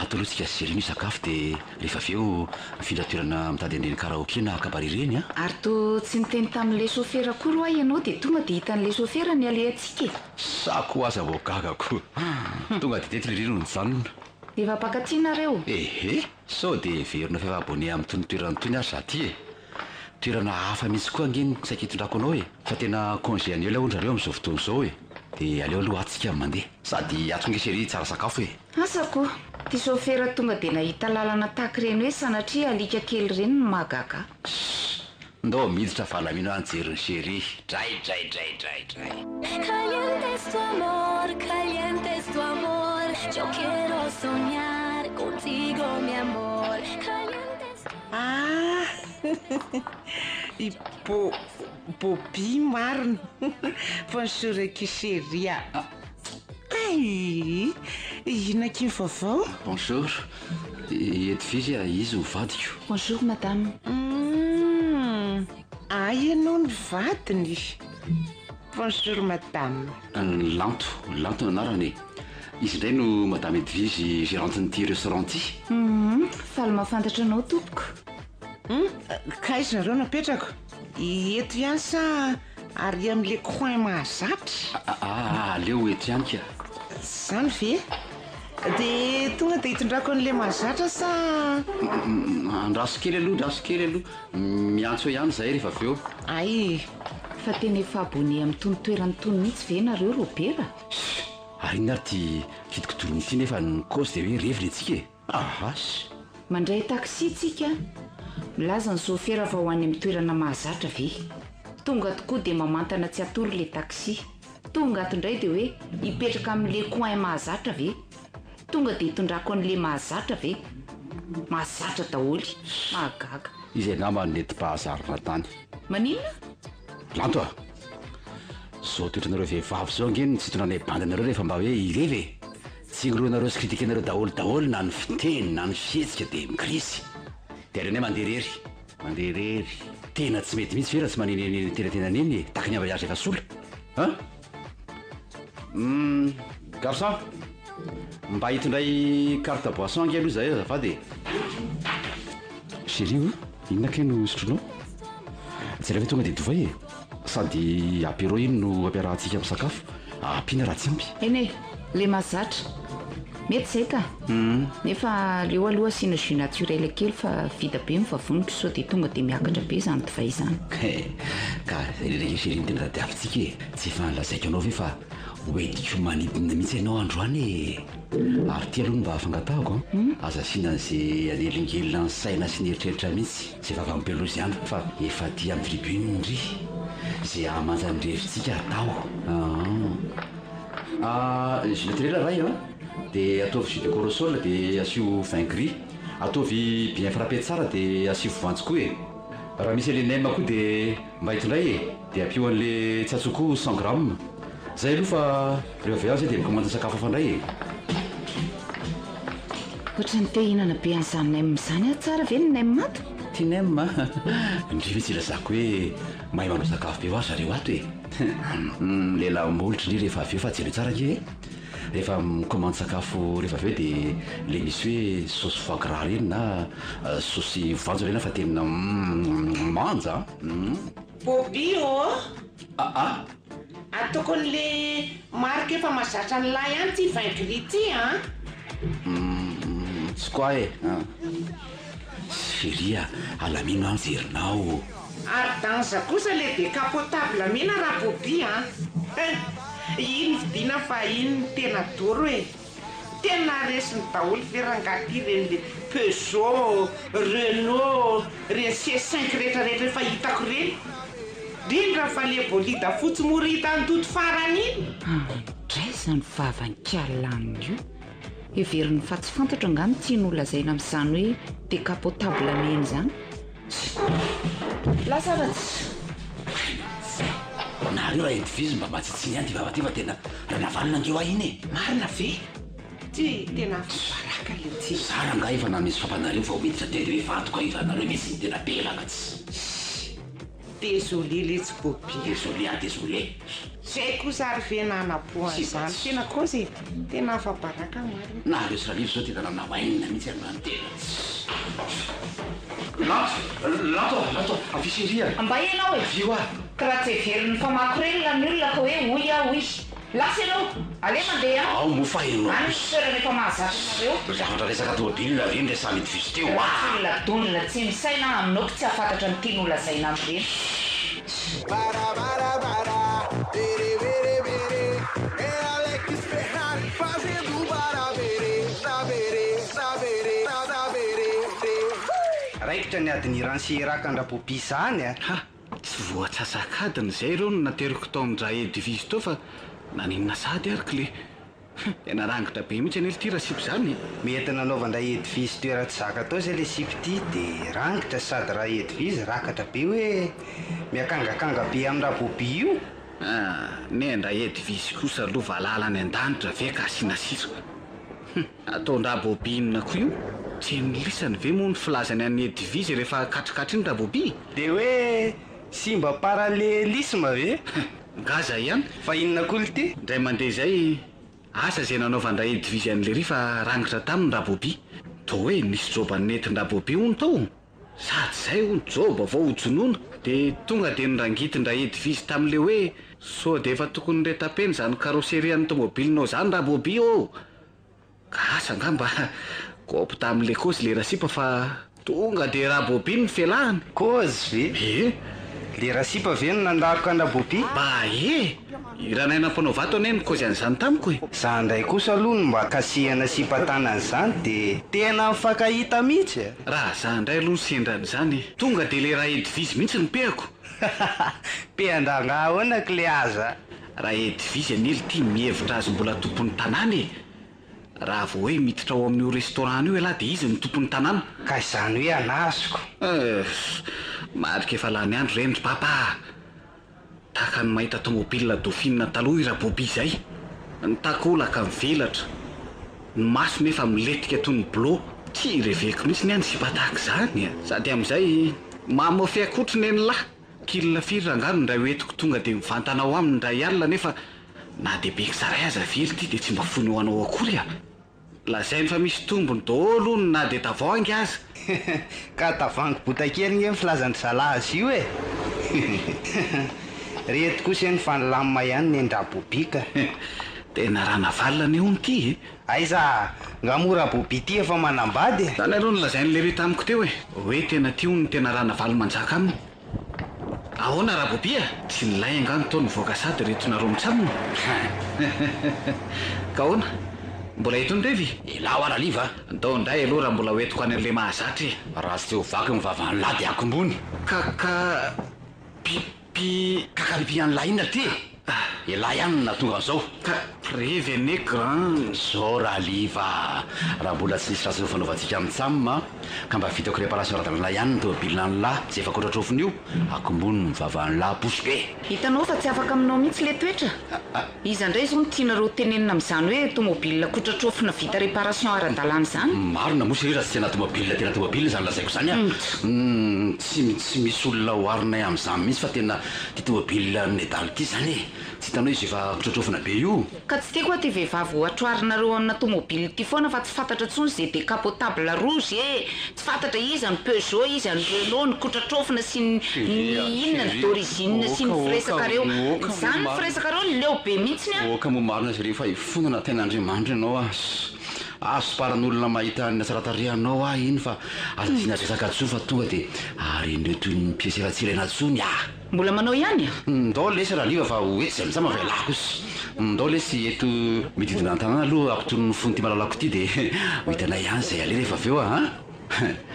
atolohatsika sery ny sakafo dia rehefa aveo mifindratoerana mitady andreny karaoke na akabarireny a ary to tsy niteny tamin'le chauffeur akory ho ahy ianao dia tonga dia hitan'le chauffeur ny aleantsika sako aza voagagako tonga dia tety le reno ny janona efa mpakatsianareo sao dia verina fiavabone amin'ny tony toerana tony ary zaty e toerana hafa mihitsy koa angeny saika hitondrako anao e fa tena congé aneo la ondrareo amin'izao fotoana izao e dia aleo aloha atsika mandeha sady atsonge sery tsara sakafo e asako ty chauffeur tonga dia nahita lalana tahaka ireny hoe sanatria alika kely ireny no mahagaga ndao miditra fahalamino anjery ny sery dray Calientes tu amor, calientes tu amor. Yo quiero soñar contigo, mi amor. Calientes tu... Bobi marina. Bonjour Chéria. Ay, ina ky vaovao? Bonjour. Edvise izy ho vadiko. Bonjour madame. Ianao ny vadiny. Bonjour madame. Lanto anarany. Izy indray no madame Edvise gérantiny restaurant ty. Faly mahafantatra anao tompoko. Ka izy nareo napetrako. Eto ihany sa ary amin'le coin mahazatra? Aleo eto ihany ka. Zany ve? Dia tonga dia hitondrako an'le mahazatra sa andraso kely aloha miantso ihany zay rehefa aveo. Ay, fa tena efa abone amin'ny tony toerany tony mihitsy ve nareo Robera? Ary iny ary ty kitokotolony ity nefa ny cause dia hoe revy letsika e. Mandray taxi tsika. Milaza ny chauffeur fa ho any amin'ny toerana mahazatra ve. Tonga tokoa dia mamantana tsy atory le taxi. Tonga ato indray dia hoe hipetraka amin'le coin mahazatra ve. Tonga dia hitondrako an'le mahazatra ve. Mahazatra daholy, mahagaga. Izay nama neti-pahazarona tany. Maninona? Lanto zao toetranareo vehivavy zao angeny tsy hitonanay bandanareo rehefa mba hoe irevy e. Tsy ngoroanareo sy kritikenareo daholo na ny fiteny na ny fihetsika dia mikrisy. Dia renay mandeha rery tena tsy mety mihitsy vera tsy maneneny tenatena neny tahaka ny voyage efa sola garçon mba hitondray carte boisson ange aloha zay azafady chéri inona ke no sotronao tsy raha hoe tonga dia dovay e sady apéro iny no ampiarahantsika amin'ny sakafo ampina raha tsy ampy eny e le mahazatra mety zay ka nefa leo aloha asina jus naturel kely fa vita be mivavoniko sao dia tonga dia miakatra be zany divay zany ka zay leleke chéri ny tena radiavintsika e tsy efa nilazaiko anao ve fa hoetiko manidina mihitsy ianao androany ary ty aloha mba afangatahako aza sinan'zay anelingelina ny saina sy nieritreritra mihitsy zay fa avampelozy ihany fa efa ty amin'ny tribunry zay amanjanyrevitsika atao giletrela ray dia ataovy jus de corosol dia asio vin gris ataovy bien frappé tsara dia asio voanjo koa raha misy le nem koa dia mba hitondray dia ampio an'le tsy atsoko 100 grammes zay aloha fa reo avy azy dia mikomandy sakafo afandray ohatra ny te hinana be an'izany nem izany a tsara ve ny nem mato ty nem indri vitsy ilazako hoe mahay manao sakafo be ho azy zareo ato lehilahy molitra indri rehefa avy eo fa tsy elo tsara nge rehefa mikomandy sakafo rehefa avy eo dia le misy hoe saosy foie gras reny na saosy voanjo reny fa tena manja bobi ataoko an'le marika efa mazatra ny lahy ihany ty vin gris ty tsy koa feria alamino any jerinao ary danza kosa le décapotable mihna raha bobi ino vidina fa ino ny tena doro tena resiny daholo ferangaty renyle Peugeot, Renault, reny C5 rehetrarehetra efa hitako reny dindra fa le bolida fotsy mora hita antoto farany iny draizany vavankialany io everiny fa tsy fantatra angano tian'olazayna amin'izany hoe décapotable meny zany lasavatsy nareo raha edivizy mba matsitsiny ihany ty vava ty fa tena raha navalina angeo ah iny marina ve ty tena fabaraka le ty sara nga efa na misy fampanareo fa homiditra telo hoe vato ka ifa nareo misy tena belaka tsy désolé le tsy bobi désolé désolé zay kosa ary venanapoan'izany tena kozy tena fabaraka marina nareo sy raha livy zao tena nanahoainina mihitsy arano tena lato afiseria amba ianao vio karaha tsy everiny famako reny la ny olona ka hoe oy oy lasa ianao ale mandeha ao mofaino any toerana efa mahazatra nareo zavatra resaka tomobilina reny le samy divisy teo ladonina tsy misaina aminao ko tsy hafantatra ny tian'olona zaina am'ireny raikitra ny adiny ransirakandra bobi zany tsy voatsasakadiny zay reo no nateriko tao amin'ndraha edivizy tao fa naninona sady ariko le tena rangitra be mihitsy anely ty raha sipy zany mety nanaovandra edivizy toera tsy zaka tao zay le sipy ty dia rangitra sady raha edivizy rakatra be hoe miakangakanga be amin'nraha bobi io ne ndra edivizy kosa aloha valala any an-danitra ve ka asiana sisiko ataondraha bobinina koa io tsy nilisany ve moa ny filazany any edivizy rehefa katrikatra iny raha bobi dia hoe simba paralelisme ve ngaza ihany fa inona koly ty ndray mandeha zay asa zay nanaovandra edivizy an'le ry fa rangitra taminy raha bobi to hoe nisy jobany netin-draha bobi hony tao sady zay ho ny joba vao hojonoana dia tonga dia nyrangitindra edivizy tamin'le hoe so dia efa tokony retapeny zany karoserian'ny tomobilinao zany raha bobi ka asa ngamba kopy tamin'le kozy le rasipa fa tonga dia raha bobi ny felahany kozy ve le rasipa ve no nandaroka andra bobi ba iranaina mpanao vato ane ny kozy an'izany tamiko za ndray kosa aloha no mba kasihana simpatanan'izany dia tena mifankahita mihitsy raha za ndray aloha ny sendran'izany tonga dia le raha edivizy mihitsy ny peako peandanga ahoanako le aza raha edivizy anely ty mihevitra azy mbola tompon'ny tanàny raha vao hoe miditra ao amin'io restaurant io elahy dia izy ny tompon'ny tanàna ka izany hoe anazoko marika efa lany andro reny ry papa taka ny mahita tomobilina dauphine taloha iraha bobi zay ny takolaka mivelatra ny maso nefa miletika toy ny blo tsy reveko mihitsy ny any sipatahaka zany sady amin'izay mamafy akotriny eny lahy kilina firy rangano ndray hoentiko tonga dia mivantanao aminy ndray alina nefa na dia be kisaray aza very ty dia tsy mba fony ho anao akory lazainy fa misy tombony daholo ony na dia tavoangy aza ka tavangy botakely nge filazany zalahy azy io reto kosa ny fanolamina ihany ny andra bobika tena raha navalina ny ony ty aiza nga mora bobi ty efa manambady zany aloha ny lazain'le ry tamiko teo hoe tena ty ony tena raha navaly manjaka aminy ahoana rabobia tsy nilay angano taony voaka sady retonareo mitsamona ka ahoana mbola hitony revy elaho araliva ndao ndray aloha raha mbola hoentiko any an'le mahazatry raha sy teo vaky mivavany lahy de akombony kaka pipi any lahy inona ty elahy ihany na tonga an'izao ka revy ane grand zao raha liva raha mbola tsy nisy raha fanaovantsika mitsamma ka mba vitako réparation ara-dalana ihany ny tomobilina ny lahy zay efa kotratrofiny io akombony mivavany lahy posy be hitanao fa tsy afaka aminao mihitsy le toetra izy andray zao nitianareo tenenina amin'izany hoe tomobilina kotratrofina vita réparation ara-dalana zany marina mosy ry raha tsy tena tomobilina zany lazaiko zany a tsy misy olona hoarinay amin'izany mihitsy fa tena ty tomobilina ny daly ty zany e tsy hitanao izy efa kotratrofina be io ka tsy tiako a ty vehivavy ho atroarinareo amina tomobilina ty foana fa tsy fantatra tsony zay décapotable rouge e tsy fantatra izy ny Peugeot izy ny Renault ny kotratrofina sy ny inona ny d'origine sy ny fresakareo zany ny fresakareo ny leo be mihitsiny a oka mo marina izy rehefa ifonana ten'andriamanitra ianao azo paran'olona mahita ny tsaratarehanao iny fa azazina resaka tso fa tonga de ary indreo toy ny piesy ratsiraina tsony mbola manao ihany ndao lesy raha liva fa hoe zay mitsama velako sy ndao lesy eto mididina an-tanàna aloha ampitony ny fony ty malalako ty de hitanay ihany zay ale rehefa aveo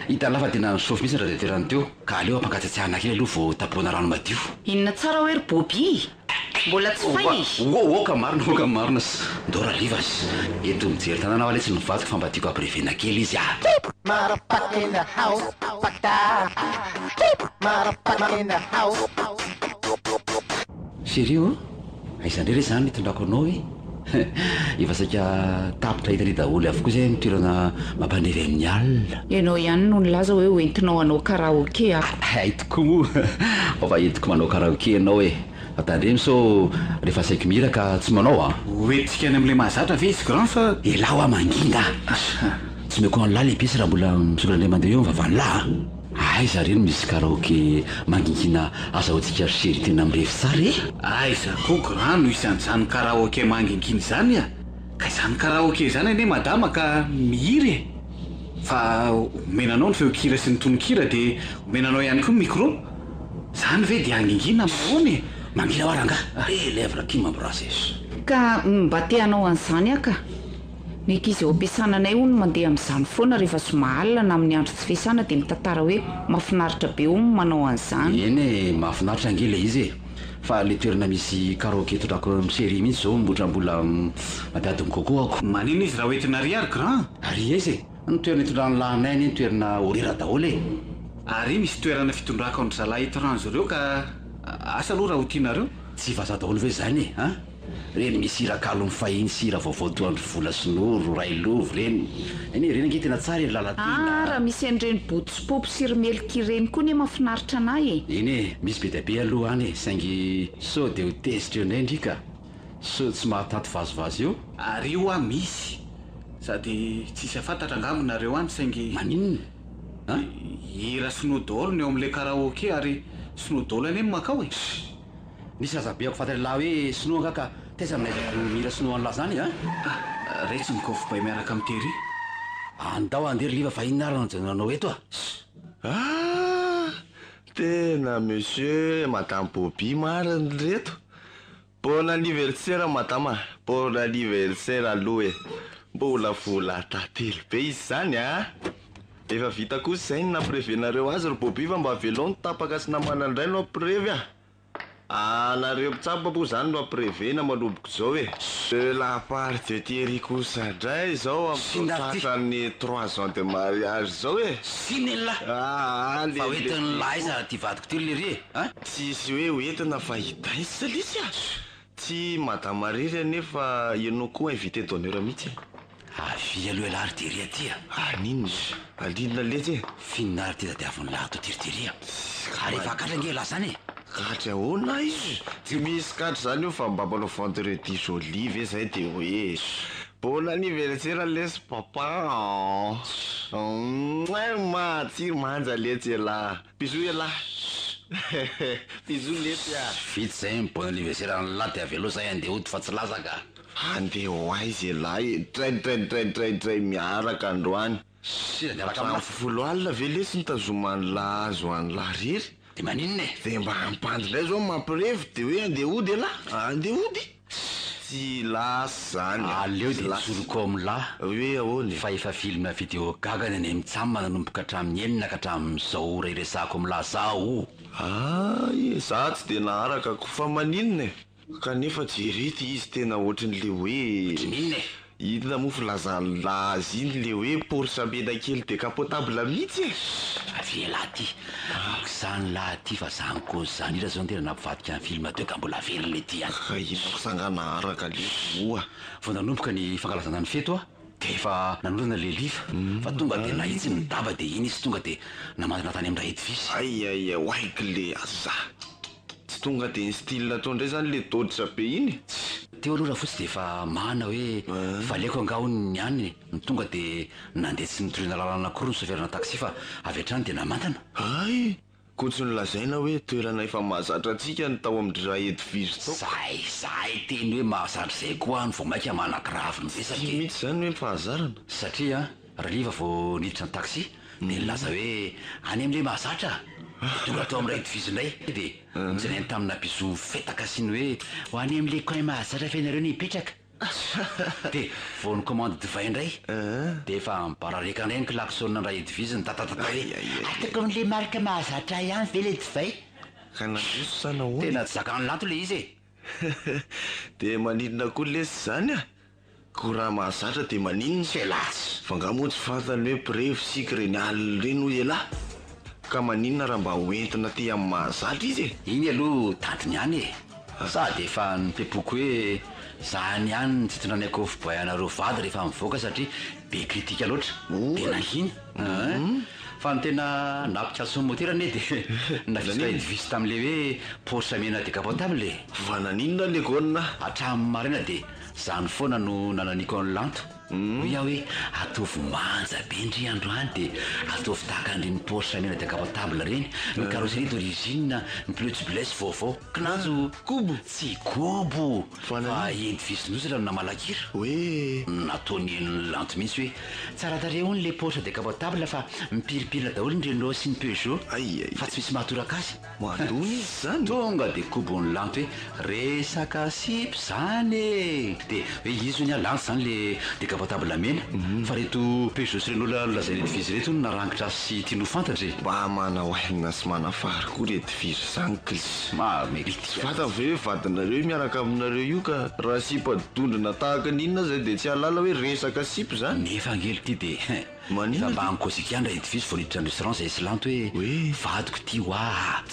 hitanao fa tena nisofy mihitsy raha de terany teo ka aleo ampankatsatsiahana kely aloha vao tapoana rano madio inona tsara hoe ry bobi mbola tsy fay oka marina sy ndao raha liva sy eto mijery tanàna ao ale tsy nivatiko fa mba tiako abrevena kely izy serio aizandre re zany nitondrako anao e efa saika tapitra hitany daholo avokoa zay mitoerana mampanevy amin'ny alina ianao ihany no nilaza hoe hoentinao anao karaoke aitoko mo fa entiko manao karaoke ianao e atandreny so rehefa saiko mira ka tsy manao hoentsika any amin'le mahazatra ve izy grand fa elaho manginga tsy meko any lahy le piesy raha mbola misokanandray mandeha eo mivavany lahy ay zareny misy karaoke mangingina azahoantsika sery tena mirefy tsara aiza ko grand no isan'izany karaoke mangingina zany ka izany karaoke zany ane madama ka mihiry fa omenanao ny feokira sy ny tonikira de omenanao ihany koa micro zany ve de angingina mahony mangina aranga lèvre qui m'embrasse ka mba teanao an'izany aka nikizy eo ampiasananay ho no mandeha amin'izany foana rehefa somahalina na amin'ny andro tsy fiasana de mitantara hoe mahafinaritra be ho manao an'izany eny mahafinaritra angela izy fa le toerana misy karaoke tondrako misery mihitsy zao mbola mampiadiny kokoako manina izy raha hoentina ary grand ary izy ny toerana itondrany lahinay ny toerana horera daholo ary misy toerana fitondrako andry zalahy étrange reo ka asa aloha raha ho tianareo tsy vaza daholo ve zany reny misy irakalo mifahiny sira vaovao toandro vola sinoro railovy reny ange tena tsara lalatina raha misy an'ireny botospopy sirymeliki reny koa ny mahafinaritra anay eny misy be dabe aloha any saingy so de ho tezitra eo nay ndrika so tsy mahatato vazovazo eo ary io misy sady tsisy afantatra angaminareo any saingy maninona hira sinodolo ny eo amin'le karaoke ary sinodolo any makao misy razabe ako fantany lahy hoe sinoa kaka teza aminaizako mira sinoa anylahy zany retsy nikofobay miaraka amin'ny tery andao andery liva fa inona ary najanonanao eto tena monsieur madame Bobby mariny reto bon anniversaire madame bon anniversaire aloha mbola vola tately be izy zany efa vita kosa zay na prévenareo azy ry Bobby fa mba velao ny tapaka sy namana indray no prévy nareo mpitsapa po zany no aprevena manomboka zao de la part de Thierry kosa ndray zao am'tratrany 3 ans de mariage zao sinela fa hoentin'ny lahy iza ty vadiko ty lery tsisy hoe hoentina fa hita izy salisy tsy madame Marie nefa ianao koa invité d'honneur mihitsy avy aloha lahary Thierry aty ninona alinona letsy finary ty tadiaviny lahy to Thierry ary efa akatra nge lahy zany katra ahoana izy tsy misy katra zany io fa mbamanao vendredi joli ve zay de hoe bon anniversaire lesy papa matsiro manja letsy lahy bisou lahy bisou letsy vitsy zay bon anniversaire any lahy de avelo zay andeha ody fa tsy lazaka andeha hoaizy lahy tray miaraka androany folo alina ve lesy nitazomany lahy azo any lahy rery de maninona e de mba ampandindray zao mampirevy de hoe andeha ody alahy andeha ody tsy lasa zany aleo de soroko am'lahy hoe ahoany fa efa filma vidéo gagany any mitsamma nanomboka hatramin'ny enina ka hatramin'izao ray resako am'lahy zaho ay za tsy de naharaka ko fa maninona e kanefa jerety izy tena ohatran'le hoe maninona e hitana moa filazany lazy iny le hoe porsabeda kely décapotable mihitsy e avela ty zany lahy ty fa zany kozy zany ira zao n tena nampivadika ny film teo ka mbola velona le ty any inako sangana araka le moa vo nanomboka ny fankalazana ny feto a de efa nanorana le liva fa tonga de nahitsy midaba de iny izy tonga de namanana tany amin'ny rahetivise ay oaiky le aza tsy tonga de ny style atao ndray zany le doditra be iny teo aloha raha fotsy de efa mahana hoe valeko angahony ny any ny tonga de nandeha tsy nitorina lalana akory ny soferana taxi fa avy hatrany de namantana ay kotsy ny lazaina hoe toerana efa mahazatra atsika ny tao amin'ny raha edivizy tao zay teny hoe mahazatra zay koa ny vo mainka manakiravo ny vesaky mihitsy zany hoe fahazarana satria rahaliva vo niditra ny taxi de nilaza hoe any am'le mahazatra tonga atao amin'ny raedivizy indray de mijanany tamina bizo fetaka siny hoe ho any am'le coin mahazatra fenareo ny hipetraka de vo ny commande divay indray de efa mibarareka indray ny klaksona ny raedivizy ny tatatata hoe atako amin'le marika mahazatra ihany ve le divay ka naoso sana ho tena tsy zakany lanto le izy e de maninona koa lesy zany a ko raha mahazatra de maninona selasy fa nga moa tsy fantany hoe preve sika reny alina reny ho elahy ka maninona raha mba hoentina ty amin'ny mahazatra izy e iny aloha tantiny any e sady efa nipepoko hoe zany ihany ny tsitona ny akofoboay anareo vady rehefa mivoaka satria be kritika loatra de nahiny fa ny tena napikaso ny motera ane de navisy tam'le hoe porsche mena décapotable fa naninona le gona hatramin'ny marina de zany foana no nananiko ny lanto hoe aho hoe ataovy manja be ndry andro any de ataovy tahaka andreny porsche mena décapotable reny ny carrosserie d'origine ny pneu vaovao kinazo kobo tsy kobo fa edivisin'ozatra no namalakira hoe nataony lanto mihitsy hoe tsara tare hony le porsche décapotable fa mipiripirina daholo ny Renault sy ny Peugeot fa tsy misy mahatoraka azy madony izy zany tonga de kobo ny lanto hoe resaka sipy zany e de hoe izy ny alanto zany le décapotable mena fa reto Peugeot sy Renault lazay redivizy reto no narangitra sy tiano fantatry mba mana oaina sy manafary koa redivizy zany klis mameriky fata ve hoe vadinareo miaraka aminareo io ka raha sipadondrina tahaka ninona zay de tsy alala hoe resaka sipy zany nefa angely ty de manina mba ankozika any raha edivizy vo niditra ny restaurant zay sy lanto hoe vadiko ty oa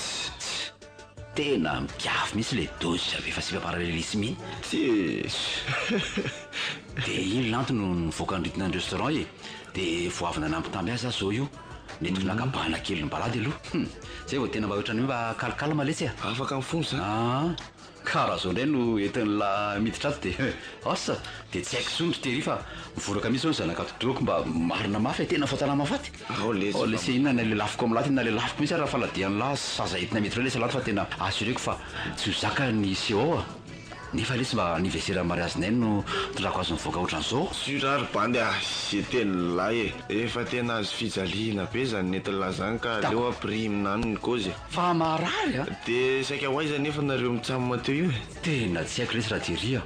tena mikiafy mihitsy le dozy avy efa sy parallelisme iny ty de iny lanto no nivoaka nydritina ny restaurant e de voavina nampitamby azy zao io netiko nakabana kely ny balady aloha zay vo tena mba ohatrany hoe mba kalikalma letsy a afaka mifony zany karaha zao ndray no entin'ny la miditra ato de asa de tsy haiko sondry tery fa mivoraka mihitsy zao ny zanakatodoko mba marina mafy tena fatana mafaty lese inona na le lafiko amin'ny laty na le lafiko mihitsy raha faladian'ny la saza entina mety reo lesa lato fa tena assureko fa tsy ho zaka ny CEO a nefa lesy mba anniversaire mariage nainy no tondrako azo mivoaka ohatran'izao surary bandy ze teny lay efa tena azo fijaliana be zany netila zany ka leo apriminany ny kozy fa marary a de saika hoaiza nefa nareo mitsamina teo io tena tsy haiko lesy raha teria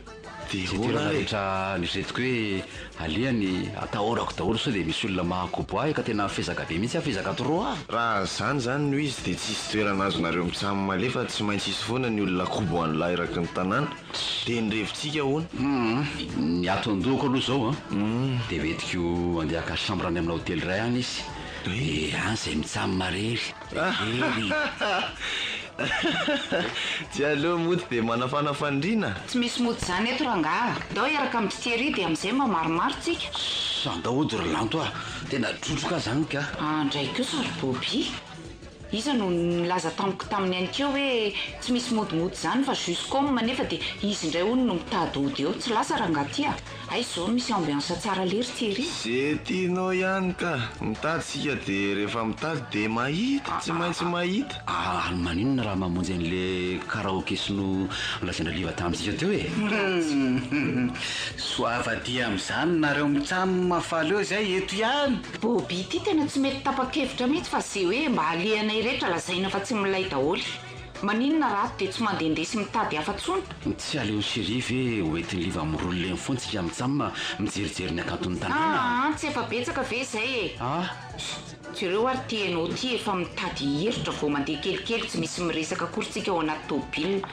de ola rehetra niretiko hoe aliany atahorako daholo sao de misy olona mahakobo ahy ka tena fezaka be mihitsy afezaka toroa raha zany zany no izy de tsisy toerana azonareo mitsamy malefa tsy maintsy isy foana ny olona kobo an'la eraky ny tanàna de nyrevitsika hoana ny ato-andohako aloha zao de vetiko andeha ka chambre any amina hôtely ray any izy de any zay mitsamy marery tsy aleo moty de manafana fandrina tsy misy moty zany eto rangah dao iaraka amin'ny titery de am'izay mba maromaro tsika sandaody ry lanto a tena trotroka zany ka andray keo sary bobi iza no nilaza tamiko taminy any keo hoe tsy misy modimody zany fa juscom manefa de izy indray hono no mitady ody eo tsy lasa raha ngaty a ay zao misy ambiance tsara lery tery ze tianao ihany ka mitady sika de rehefa mitady de mahita tsy maintsy mahita any maninona raha mamonjy an'le karaoke sy no lazaina liva tamitsika teo e soavaty am'izany nareo mitsamy mafaly eo zay eto ihany bobi ty tena tsy mety tapa-kevitra mihitsy fa ze hoe mba aliana anay rehetra lazaina fa tsy milay daholy maninona rato dia tsy mandehandesy mitady afa-tsony tsy aleo shérif e hoentiny liva amin'rolo leny foantsika mijama mijerijery ny akantony tanàna tsy efa betsaka ve zay jereo ary tianao ty efa mitady heritra vao mandeha kelikely tsy misy miresaka akorytsika ao anaty tôbila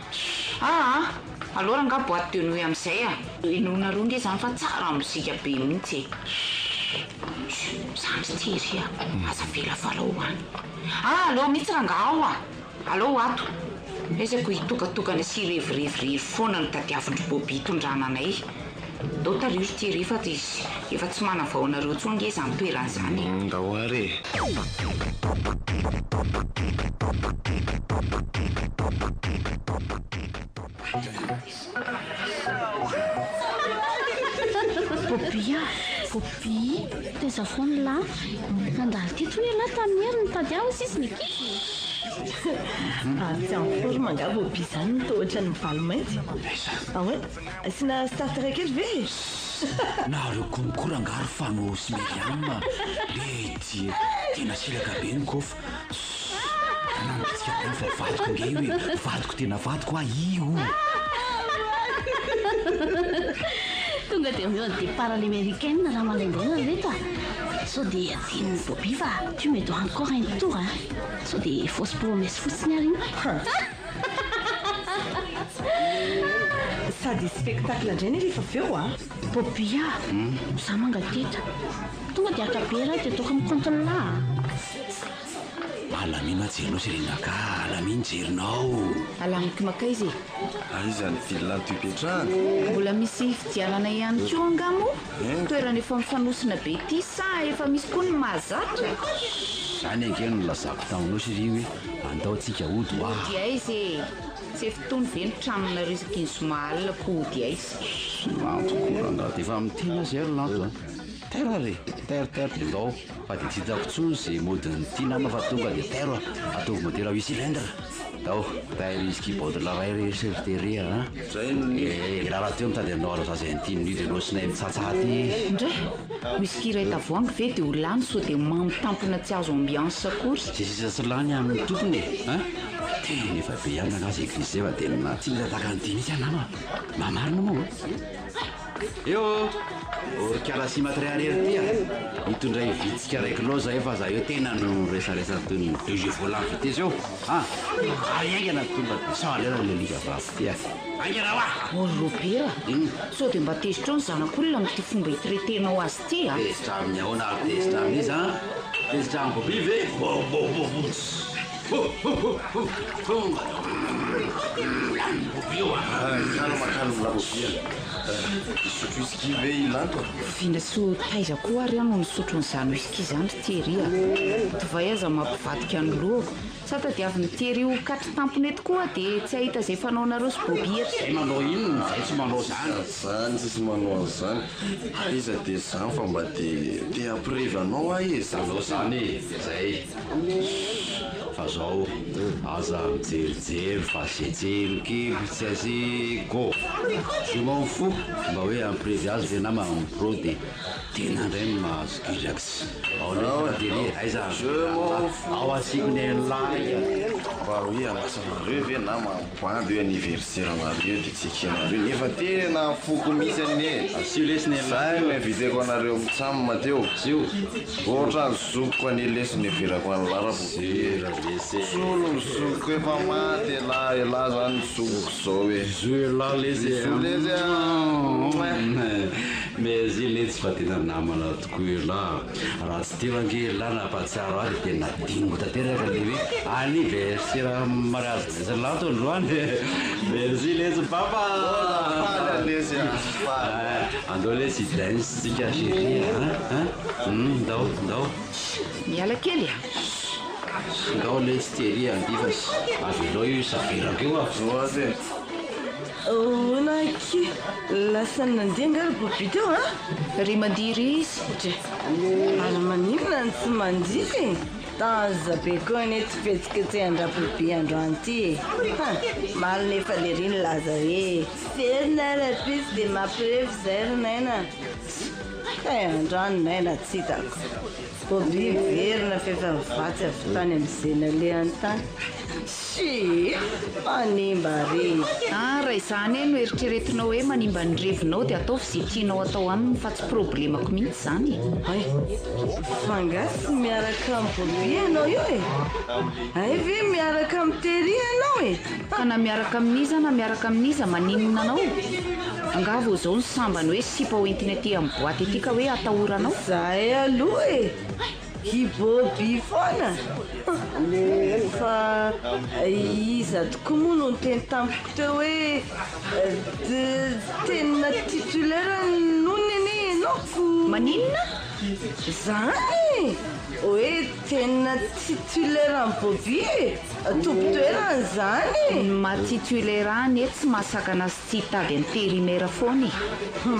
alora nga boîte de nuit amin'izay inonareo nge zany fa tsara mozika be mihitsy zany tery aza vela farao any alô mihitsy ranga ao alô ato ezako hitokatokana sy revirevirery foana ny tadiavindry bobi tondrananay dao tariry tery fa efa tsy manavao anareo tsony nge zany toeran'izany ndahoary Popi teza foana la nandalo ty tony ala tamin'ny hery nitady aho sisy nikity tsy anforma nga Popi zany nitohatra ny mivaly mainty hoe asina startere kely ve nareo konkora angaro fanao sy meriama le ty tena silaka be ny kofa nanapitsika tena fa vadiko nge hoe vadiko tena vadiko io tonga dia aveo ny départ à l'américaine raha malaindraina reto sao dia adininy Popi fa tu me dois encore un tour sao dia fausse promesse fotsiny ary sady spectacle indray ny rehefa aveo Popi za mangateta tonga dia akapera dia ataoko amin'ny compte-là alamina jerinao serenaka alamina jerinao alamiko maka izy izany vilona to ipetrahana mbola misy fidianana ihany koa angamo toerana efa mifanosina be ty sa efa misy koa ny mahazato zany ange no lazako taminao syri hoe andaotsika ody ody aizy tsy efotony ve ny tranona resaky ny somahalina ko ody aizy lantokoranga dia efa mitena zay ro lanto terre re terre dia ndao fa dia titako tsony zay modiny ty nama fa tonga dia terre ataovy modèle 8 cylindre dao taire izy keyboard la ray serviterie raha teo mitady anao alo zaza 10 minutes anao sinay mitsatsaty indray whisky iray tavoangy ve dia ho lany sao dia mamitampona tsy azo ambiance akory sisa sy lany amin'ny tompony tena efa be ihany anazy église fa dia tsy mitataka ny dimy izy anama mamarina moa eo orikala sy matériel tya mitondray vitsika raiky loza efa za eo tena no resaresa tony 2 jeux volant vitesse eo aingana tonga sans lera le liga vasy tya aingana wa robera sao dia mba tezitra ao ny zanak'olona mity fomba hitretenao azy ty tezitra amin'ny ahoana ary tezitra amin'izy tezitra amin'ny Popi ve isotro whisky ve ilanto vina so taiza koa ary ano nisotro nyzany whisky zany tery tovay aza mampivadika ny loha sata dia avy nitery io katry tampony eto koa dia tsy ahita zay fanaonareo sy Popi zay manao inona zay tsy manao zany tsisy manao an'izany iza dia zany fa mba dia aprevy anao zanao zany zay fa zao aza mijerijery fa jejery kely tsy azeko je m'en fous mba hoe ampirevy azy ve nama pro dia tena ndray ny mahazo girax ao lefately aiza ao asiko ny laya mba hoe amasanareo ve na mampoandy hoe anniversaire anareo dia tsika anareo efa tena foko misy ane asio lesiny zay miviteko anareo mitsamy mateo ohatra ny zokoko any lesiny verako any larasolo misoko efa maty ela zany zokoko zao hoe zoela lezy mais ile tsy fa tena namana tokoa ela raha tsy teo ange la nampatsiaro azy tena dingo tanteraka le hoe anniversaire mariage zay lato androany merci lesy papa andao le sy dance tsika chérie ndao miala kely ndao le tsy tery andifa avelao io saverako eo azy onaky lasa nandeha nga ry Popi teo ry mandiry izy ala maninona ny tsy mandiry tanzabe koa ne tsy fetsika tsy andrapobe androany ty mali nefa le ry ny laza hoe verina rapisy dia mampirevy zay ry naina ka androany naina tsy hitako bobi verina fefa mivatsy avy tany am'izena le an-tany sy manimba re raha izany e no eritreretinao hoe manimba ny revinao dia ataovy zay tianao atao aminy fa tsy problemako mihitsy zany ay fangasy miaraka amin'ny bobi ianao io e ay ve miaraka amin'ny tery ianao e ka na miaraka amin'iza na miaraka amin'iza maninona anao angavo zao ny sambany hoe sipa hoentiny aty amin'ny boaty aty ka hoe atahoranao zahay aloha e hibobi foana fa iza tokoa moa no nyteny tampoko teo hoe tena titulaire noneny enao maninona zany hoe tena titulaire amin'ny bobi e tompotoerany zany matitulairany e tsy mahasakana azy tsy hitady anterimera foany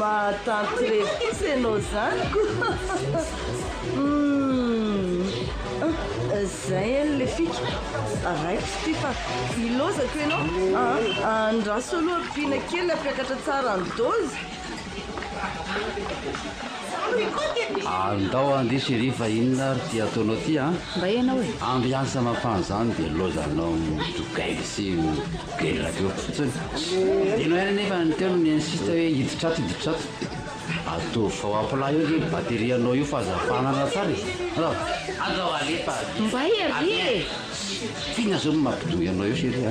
mahatanty revisy ianao zany zay an'le fika araiko sy ty fa ilozako ianao andraso aloha pina kely ampiakatra tsara ny dozy andao andeha chéri fa inona ry ty ataonao ty mba ianao e ambiansa mafana zany dia lozanao midogaily sy gelakeo fotsiny dinao ihany nefa ny teno miinsiste hoe hiditrato atao fao ampla eo ke baterianao io fa azafanana tsara atao alefa mba ery e fina zao mampidoy anao io chéri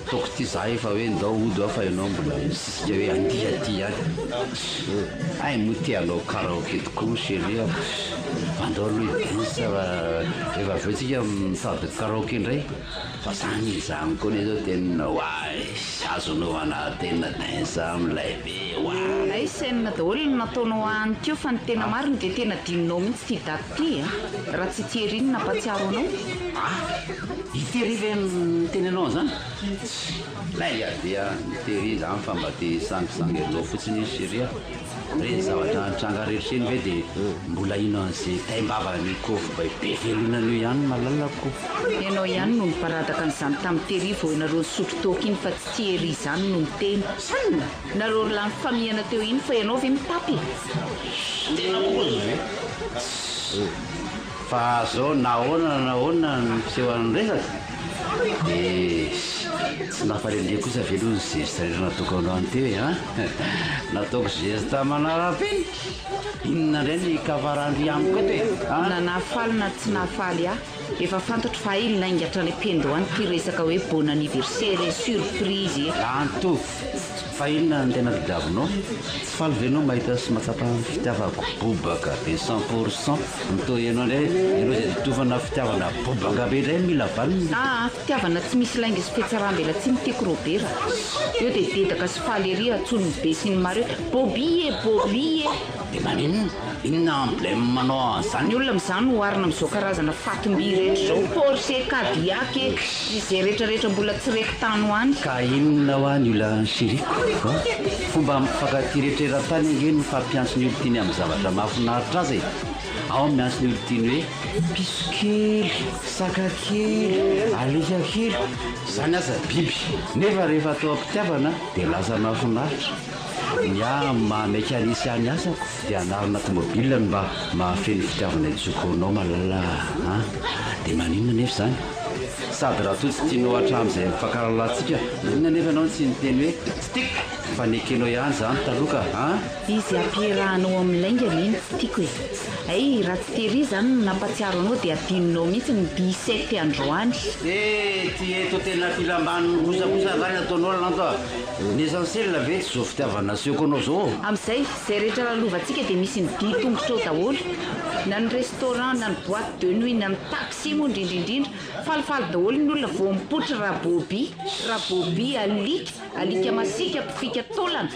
toko ty za efa hoe ndao ody ao fa ianao mbola sisika hoe andiaty any ay mo tianao karaoke tokoa chéri andao aloha idansa efa aveotsika mitady karaoke indray fa zany zany koa ne zao tena oay azonao anatena dansa amilay be ay senina daholo no nataonao any teo fa ny tena mariny dia tena dininao mihitsy ty daty ty raha tsy tieriny nampatsiaro anao itery ve mitenenao zany lay adea nitery zany fa mba te sangisangelinao fotsiny izy chéri reny zavatra antranga rehetreny ve dia mbola ino an'izay taimbavany kofo ba be velonan'io ihany malalako ianao ihany no miparadaka an'izany tamin'ny tery vao nareo sotro toky iny fa tsy tiery izany no miteny nareo lany famihana teo iny fa ianao ve mitapy tena kokozy ve fa zao nahoana miseho an'ny resaka dia tsy nafarelea kosa veloha ny geste rehetra nataoko anao any teo e nataoko geste manara-peny inona indray ny kavarandry amiko eto e na nahafaly na tsy nahafaly efa fantatro fa ilona ingatra le pendo any ty resaka hoe bon anniversaire surprise anto fa inona ny tena tadiavinao tsy faly venao mahita sy matsapa fitiavako bobaka be 100% mito ianao indray ianao zay tofana fitiavana bobaka be indray mila valina fitiavana tsy misy lainga sy fetsarambela tsy miteko robera eo dia dedaka sy faly ery atsony be sy ny maro hoe bobi e dia maninona inona emblème manao zany olona am'izany hoarina am'izao karazana fatomby rehetra zao Porsche Cadillac izay rehetrarehetra mbola tsy reko tany hoany ka inona ho any ola siriko fomba mifankaty rehetrera tany angeny fampiantsony olo tiany amin'ny zavatra mahafinaritra azy ao miantsony olo tiany hoe piso kely saka kely alika kely zany aza biby nefa rehefa atao ampitiavana dia lasa mahafinaritra mahamekanisy any asako dia anarina tomobile mba mahafeny fitiavana itsokonao malala dia maninona nefa zany sady raha to tsy tianao hatramin'izay mifankaralatsika inona nefa anao tsy niteny hoe tsy tiako fa nekenao ihany zany taloka izy ampirahanao amin'n'lainga leny tsy tiako e ay raha tsy tery zany nampatsiaro anao dia adininao mihitsy ny 17 androany ty eto tena filambany kosakosa zany ataonao lanto ny essentiel ve tsy zao fitiavana seoko anao zao amin'izay zay rehetra lahalovatsika dia misy ny di tongotra ao daholo na ny restaurant na ny boîte de nuit na ny taxi moa indrindraindrindra falifaly daholo ny olona vao mipotra rabobi alika masika mpifika taolana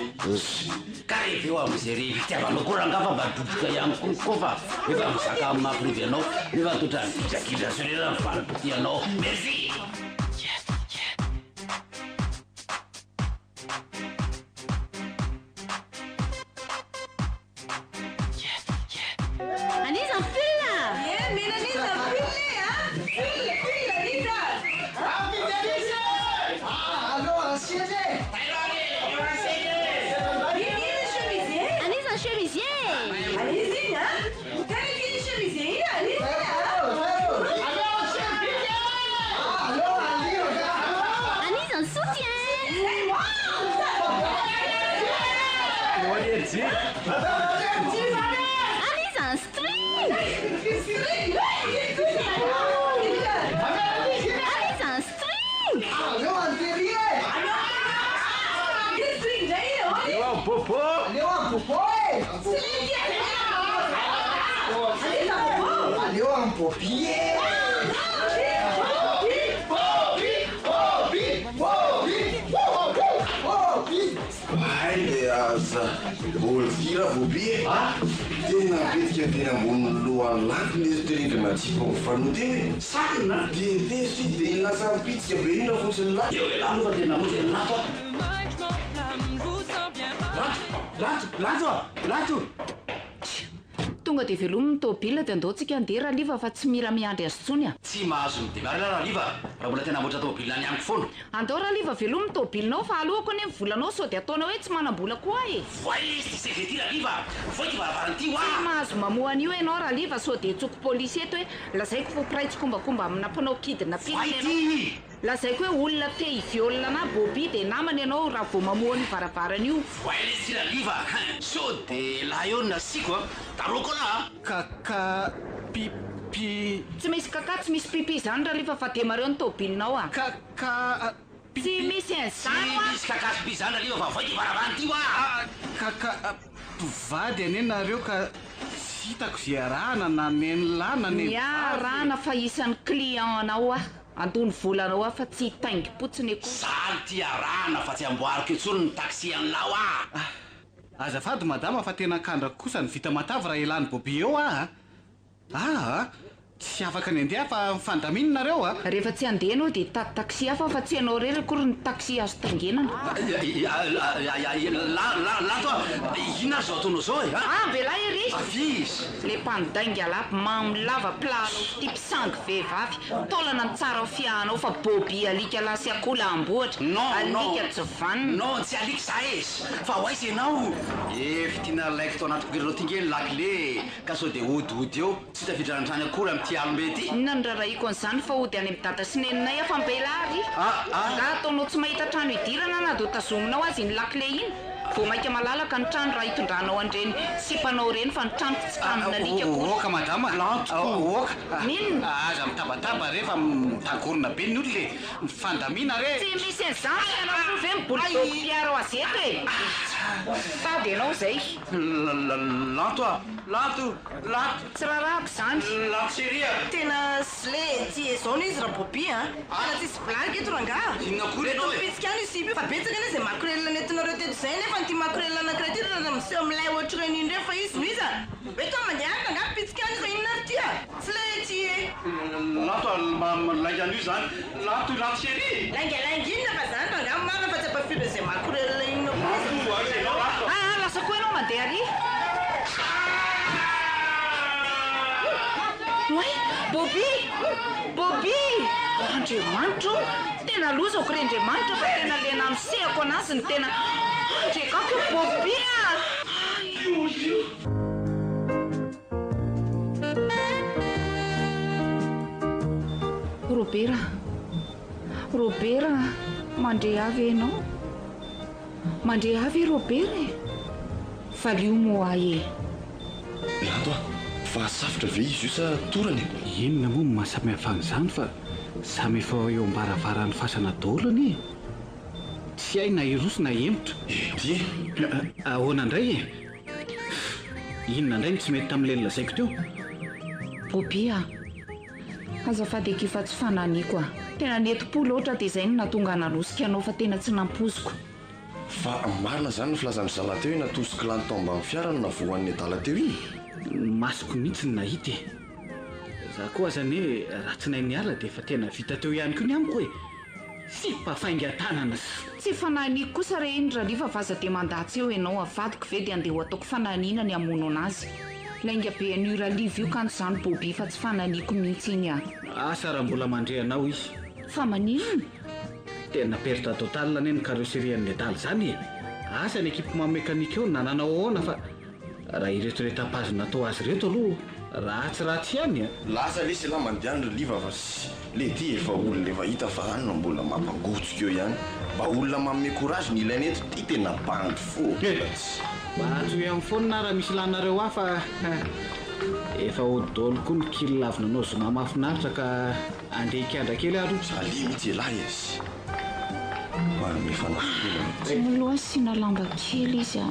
ka rehefa eo amin'izay re fitiavanao koa rangafa mba doboka ihany koa fa efa mizaka amin'ny mahaprive anao nefa totra mizakidra sorera mivalopoti anao merci Anisa pila! Menanisa pila Anisa chemisier. Anisa chemisier. Anisa soutien. Anisa string. Anisa string. le aza olokira vobi tena betika tena ambony lohan'ny laty le terindrina tsika mifanote hoe sakina de tesy de lasampitsika be ina fotsiny laty eo la alofa tena mozy lato tonga de velomy tobila de andaotsika andeha raha liva fa tsy mila miandry azy tsony a tsy mahazo midemary raha liva raha mbola tena amboatra tobila ny ango foana andao raha liva velomy tobilinao fa alohako any volanao sao de ataonao hoe tsy manam-bola koa e voay izy ty sekretary raha liva voay ty varavaranty oa mahazo mamoa an'io ianao raha liva sao de tsoko polisy eto hoe lazaiko fopiraitsy kombakomba amina mpanao kidina pity lazaiko hoe olona te hiviolina na bobi de namany ianao raha vo mamoa ny varavarany io voay lesy raha liva sao de laha eo nasiko a taroko na kaka pipi tsy misy kaka tsy misy pipi zany raha lifa fa de mareo ny tobilinao a kaka tsy misy an'izany misy kakapipi zany raha liva fa voay ty varavaranty oa kaka mpivady ane nareo ka sy hitako zay arahana na nenylana miarahana fa isan'ny client anao a antony volanao a fa tsy hitaingy potsiny ko zaly ty arahana fa tsy amboariko etsony ny taxi an'lao a azafady madama fa tena kandrako kosa ny vita matavy raha elany bobi eo tsy afaka ny andeha fa mifandaminanareo rehefa tsy andeha anao de tady taxi hafa fa tsy anao rery akory ny taxi azo tangenana lato ina zao ataonao zao e bela ery avis le mpandainga lapy mamilava planao type 5 vehivavy taolana ny tsara fiahanao fa bobi alika la sy akola amboatra alika jovanina non tsy alika za ezy fa hoaizy ianao fitina laiko tao anaty kogerano tingeny lakle ka sao de odiody eo tsy tafidranitrany akory amty alomety nandraraiko an'izany fa ody any amin'ny dada sy neninay a fa mbelary nga ataonao tsy mahita trano hidirana na do tazominao azy ny lakle iny vo maika malalaka ny trano raha hitondranao andreny sipanao reny fa ny trano tsy tanonalika oka madama oka minona aza mitabataba rehefa mitagorona be ny olona le mifandamina re tsy misy an'izany anao ve mibolidoko azeto e tady anao zay lato tsy raharahako zany laseria tena sle ty zao no izy raha bobi ana tsisy blagy eto ranga pitsika any izy fa betsaka any zay makrelina nentinareo teto zay nefa ty makrelina anakiraty raha miseho milay ohatry reny indray fa izy no iza hoe to mandeha any ranga pitsika any fa inona ry tya tsy le ty lato lainga an'io zany lato laseria laingalangy inona fa zany ranga marina fa tsy apafilo zay makrelina inona lasa koa ianao mandeha ary oay bobi andriamanitro tena lozako re andriamanitra fa tena lena misehako anazy ny tena andrekako bobi robera mandre avy ianao mandre avy robera valio moa e lato fa safotra ve izy io sa torany inona moa mahasamy hafan'izany fa samy efa eo ambaravarany fasana daolany tsy hay na iroso na emotra ty ahoana indray inona indray ny tsy mety tamin'ilay lazaiko teo bobi azafady ekifa tsy fananiko a tena netim-polo ohatra de zay no natonga nalosika anao fa tena tsy nampoziko fa marina zany ny filazan'ny zala teo iny natosiko lany tao ambany fiara no navoan'ny adala teo iny masoko mihitsy ny nahity za koa zany hoe raha tsy nay niala de efa tena vita teo ihany ko ny amiko hoe sy mpafainga tanana tsy fananiko kosa re iny raha lifa vaza de mandatsy eo ianao avadiko ve de andeha ho ataoko fananina ny amono anazy lainga be an'io raha livy io kanto zany bobi fa tsy fananiko mihitsy iny asa raha mbola mandre anao izy fa maninona tena perdre total anie ny carrosserian'ny adaly zany asa ny équipement mécanique eo nananao ahoana fa raha iretroretam-pazo natao azy reto aloha ratsy ihany lasa lesy la mandehanro liva fa le ty efa olona efa hita fa anona mbola mampangotsika eo ihany mba olona manome courage ny ilaina eto ty tena bandy fo bato amin'ny fonina raha misy lanareo hafa efa hodolo koa ny kily lavina anao zoma mahafinaritra ka andeha ikandra kely aro salia mihitsy elahy izy tsy moloha sina lamba kely izy a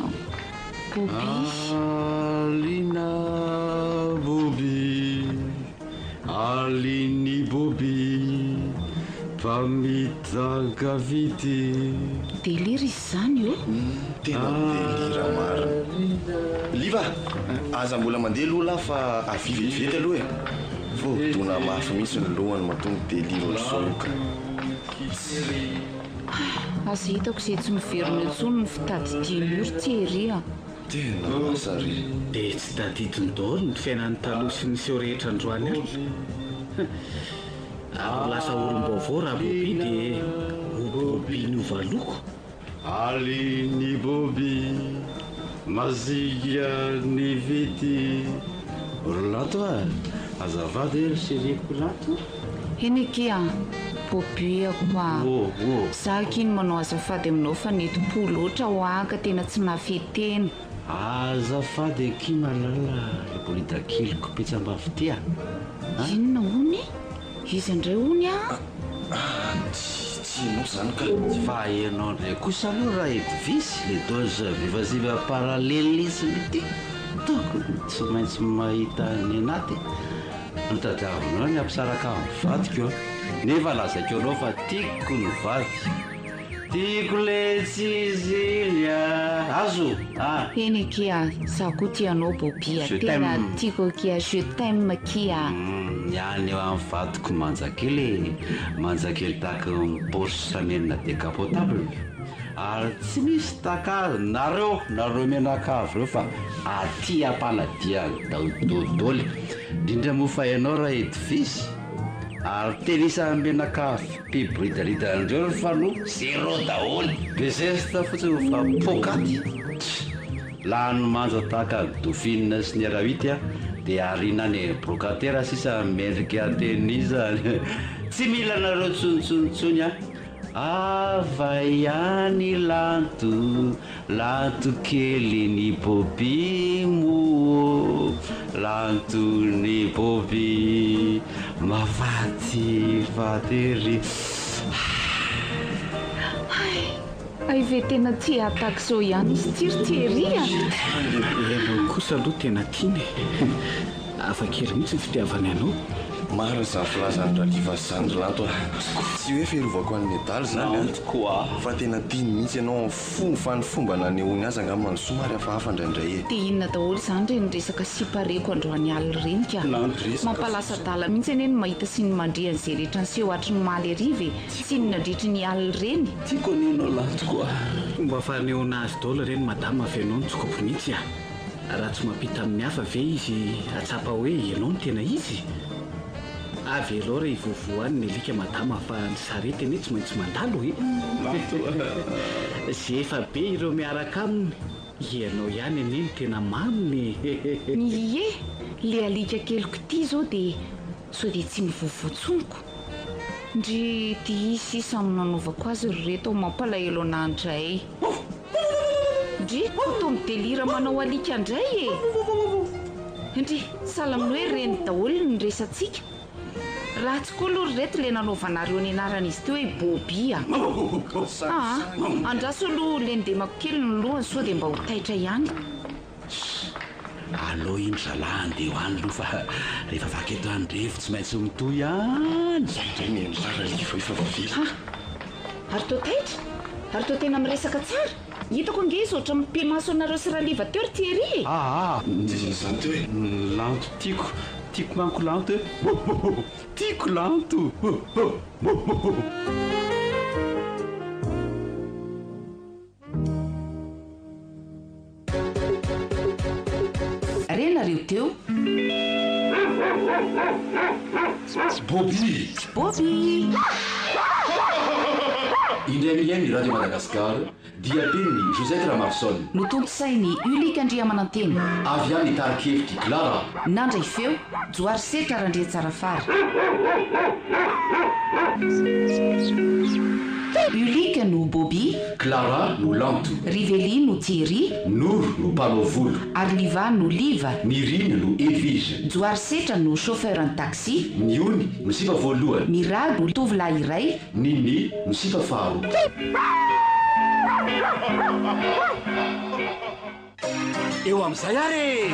Bobi Alina Bobi Alini Bobi Pamitanga vity délire izy zany io tena délire marina liva aza mbola mandeha aloha la fa avivetivety aloha fo dona mafy mihitsy ny lohany mahatonga délire nysoka aza hitako izay tsy miverona intsony ny fitady din'ory Thierry a tena masary dia tsy tadidiny daholo ny fiainan'ny taloha sy ny seho rehetra androany ary lasa olom-baovao raha Bobi dia Bobi ny ovaloko Alini Bobi mazika ny vity rolato azavady seriko lato heneke a Bobi akoa za kiny manao azafady aminao fa netim-po loatra ho aka tena tsy nafetena azafady aky malala bolidakiloko petsambavy tya inona hony izy indray hony a tsy no zany ka fa ianao ndray kosa aloha raha edivisy le dose vivaziva parallelisme ty tokony tsy maintsy mahita ny anaty notadiavinao ny ampisaraka amin'ny vadiko nefa lazako anao fa tiako ny vady tiako le tsizinya azo heneke a za koa tianao Bobi a tena tiako kia je t'aime kia niany eo amin'ny vadiko manjakely tahaka ny Porsche samenina décapotable ary tsy misy takazo nareo menakavy reo fa aty ampaladia daododoly indrindra mofa ianao raha edivisy ary tenisa menakavy mpibridaridandreo fa no zéro daholy bezesta fotsiny fa pokaty lany manja tahaka Dauphine sy ny Arawity dia arinany brocatera sisa mendrika ateny zany tsy mila nareo tsontsontsony ava ihany lanto kely ny Bobi mo lanto ny Bobi mavaty vatery ay ve tena tia ataka zao ihany izy tiry Thierry a ianao kosa aloha tena tiany afakely mihitsy ny fitiavany anao maro zany filazany raliva sandrolanto tsy hoe ferovako an'ny adaly zany koa fa tena tiany mihitsy ianao ny fomba nanehony azy angamba ny somary hafahafa indraindray dia inona daholo zany reny resaka sipareko androany alina reny ka mampalasa dala mihitsy anie ny mahita sy ny mandre an'izay rehetra ny seho hatry ny maly ariva sy ny nandritry ny alina reny tiako anenao lanto koa fomba fanehoana azy daholo reny madama afianao ny tsikopy mihitsy raha tsy mampita amin'ny hafa ve izy atsapa hoe ianao ny tena izy avy aloha raha ivovoany ny alika madama fa ny sarety anie tsy maintsy mandalo zay efa be ireo miaraka aminy ianao ihany anie ny tena maminy ie le alika keliko ty zao dia sao dia tsy mivovotsoniko ndry dia izy sisa aminanaovako azy reto mampalahelo anandray ndry atao midélira manao alika indray ndry sala amin'ny hoe reny daholo ny resantsika raha tsy koa aloha reto le nanaovanareo ny anarana izy teo hoe Bobi andraso aloha le ndemako kely ny lohany sao dia mba ho taitra ihany aloha iny zalahy andeha hoany aloha fa rehefa vaky eto andrefo tsy maintsy mitoy ihany zay mianjara liva efa vavely ary to taitra ary to tena miresaka tsara hitako ange izy ohatra mimpimaso anareo sy raha liva teo ry Thierry zany teo hoe lanto tiako manko lanto tiako lanto renareo teo Bobi indray miliany ny radio madagasikara dia peniny josette ramarson no tontosainy ulika andriamananteny avy any tarakevitry clara nandray feo joary setra randria tsara fary ulika no bobi clara no lanto riveli no thiery noro no palovolo ary liva no liva mirina no edvige joary setra no chauffeur ny taxi ny ony no sifa voalohany miraha no tovolahy iray niny no sifa faharo eo amin'izay ary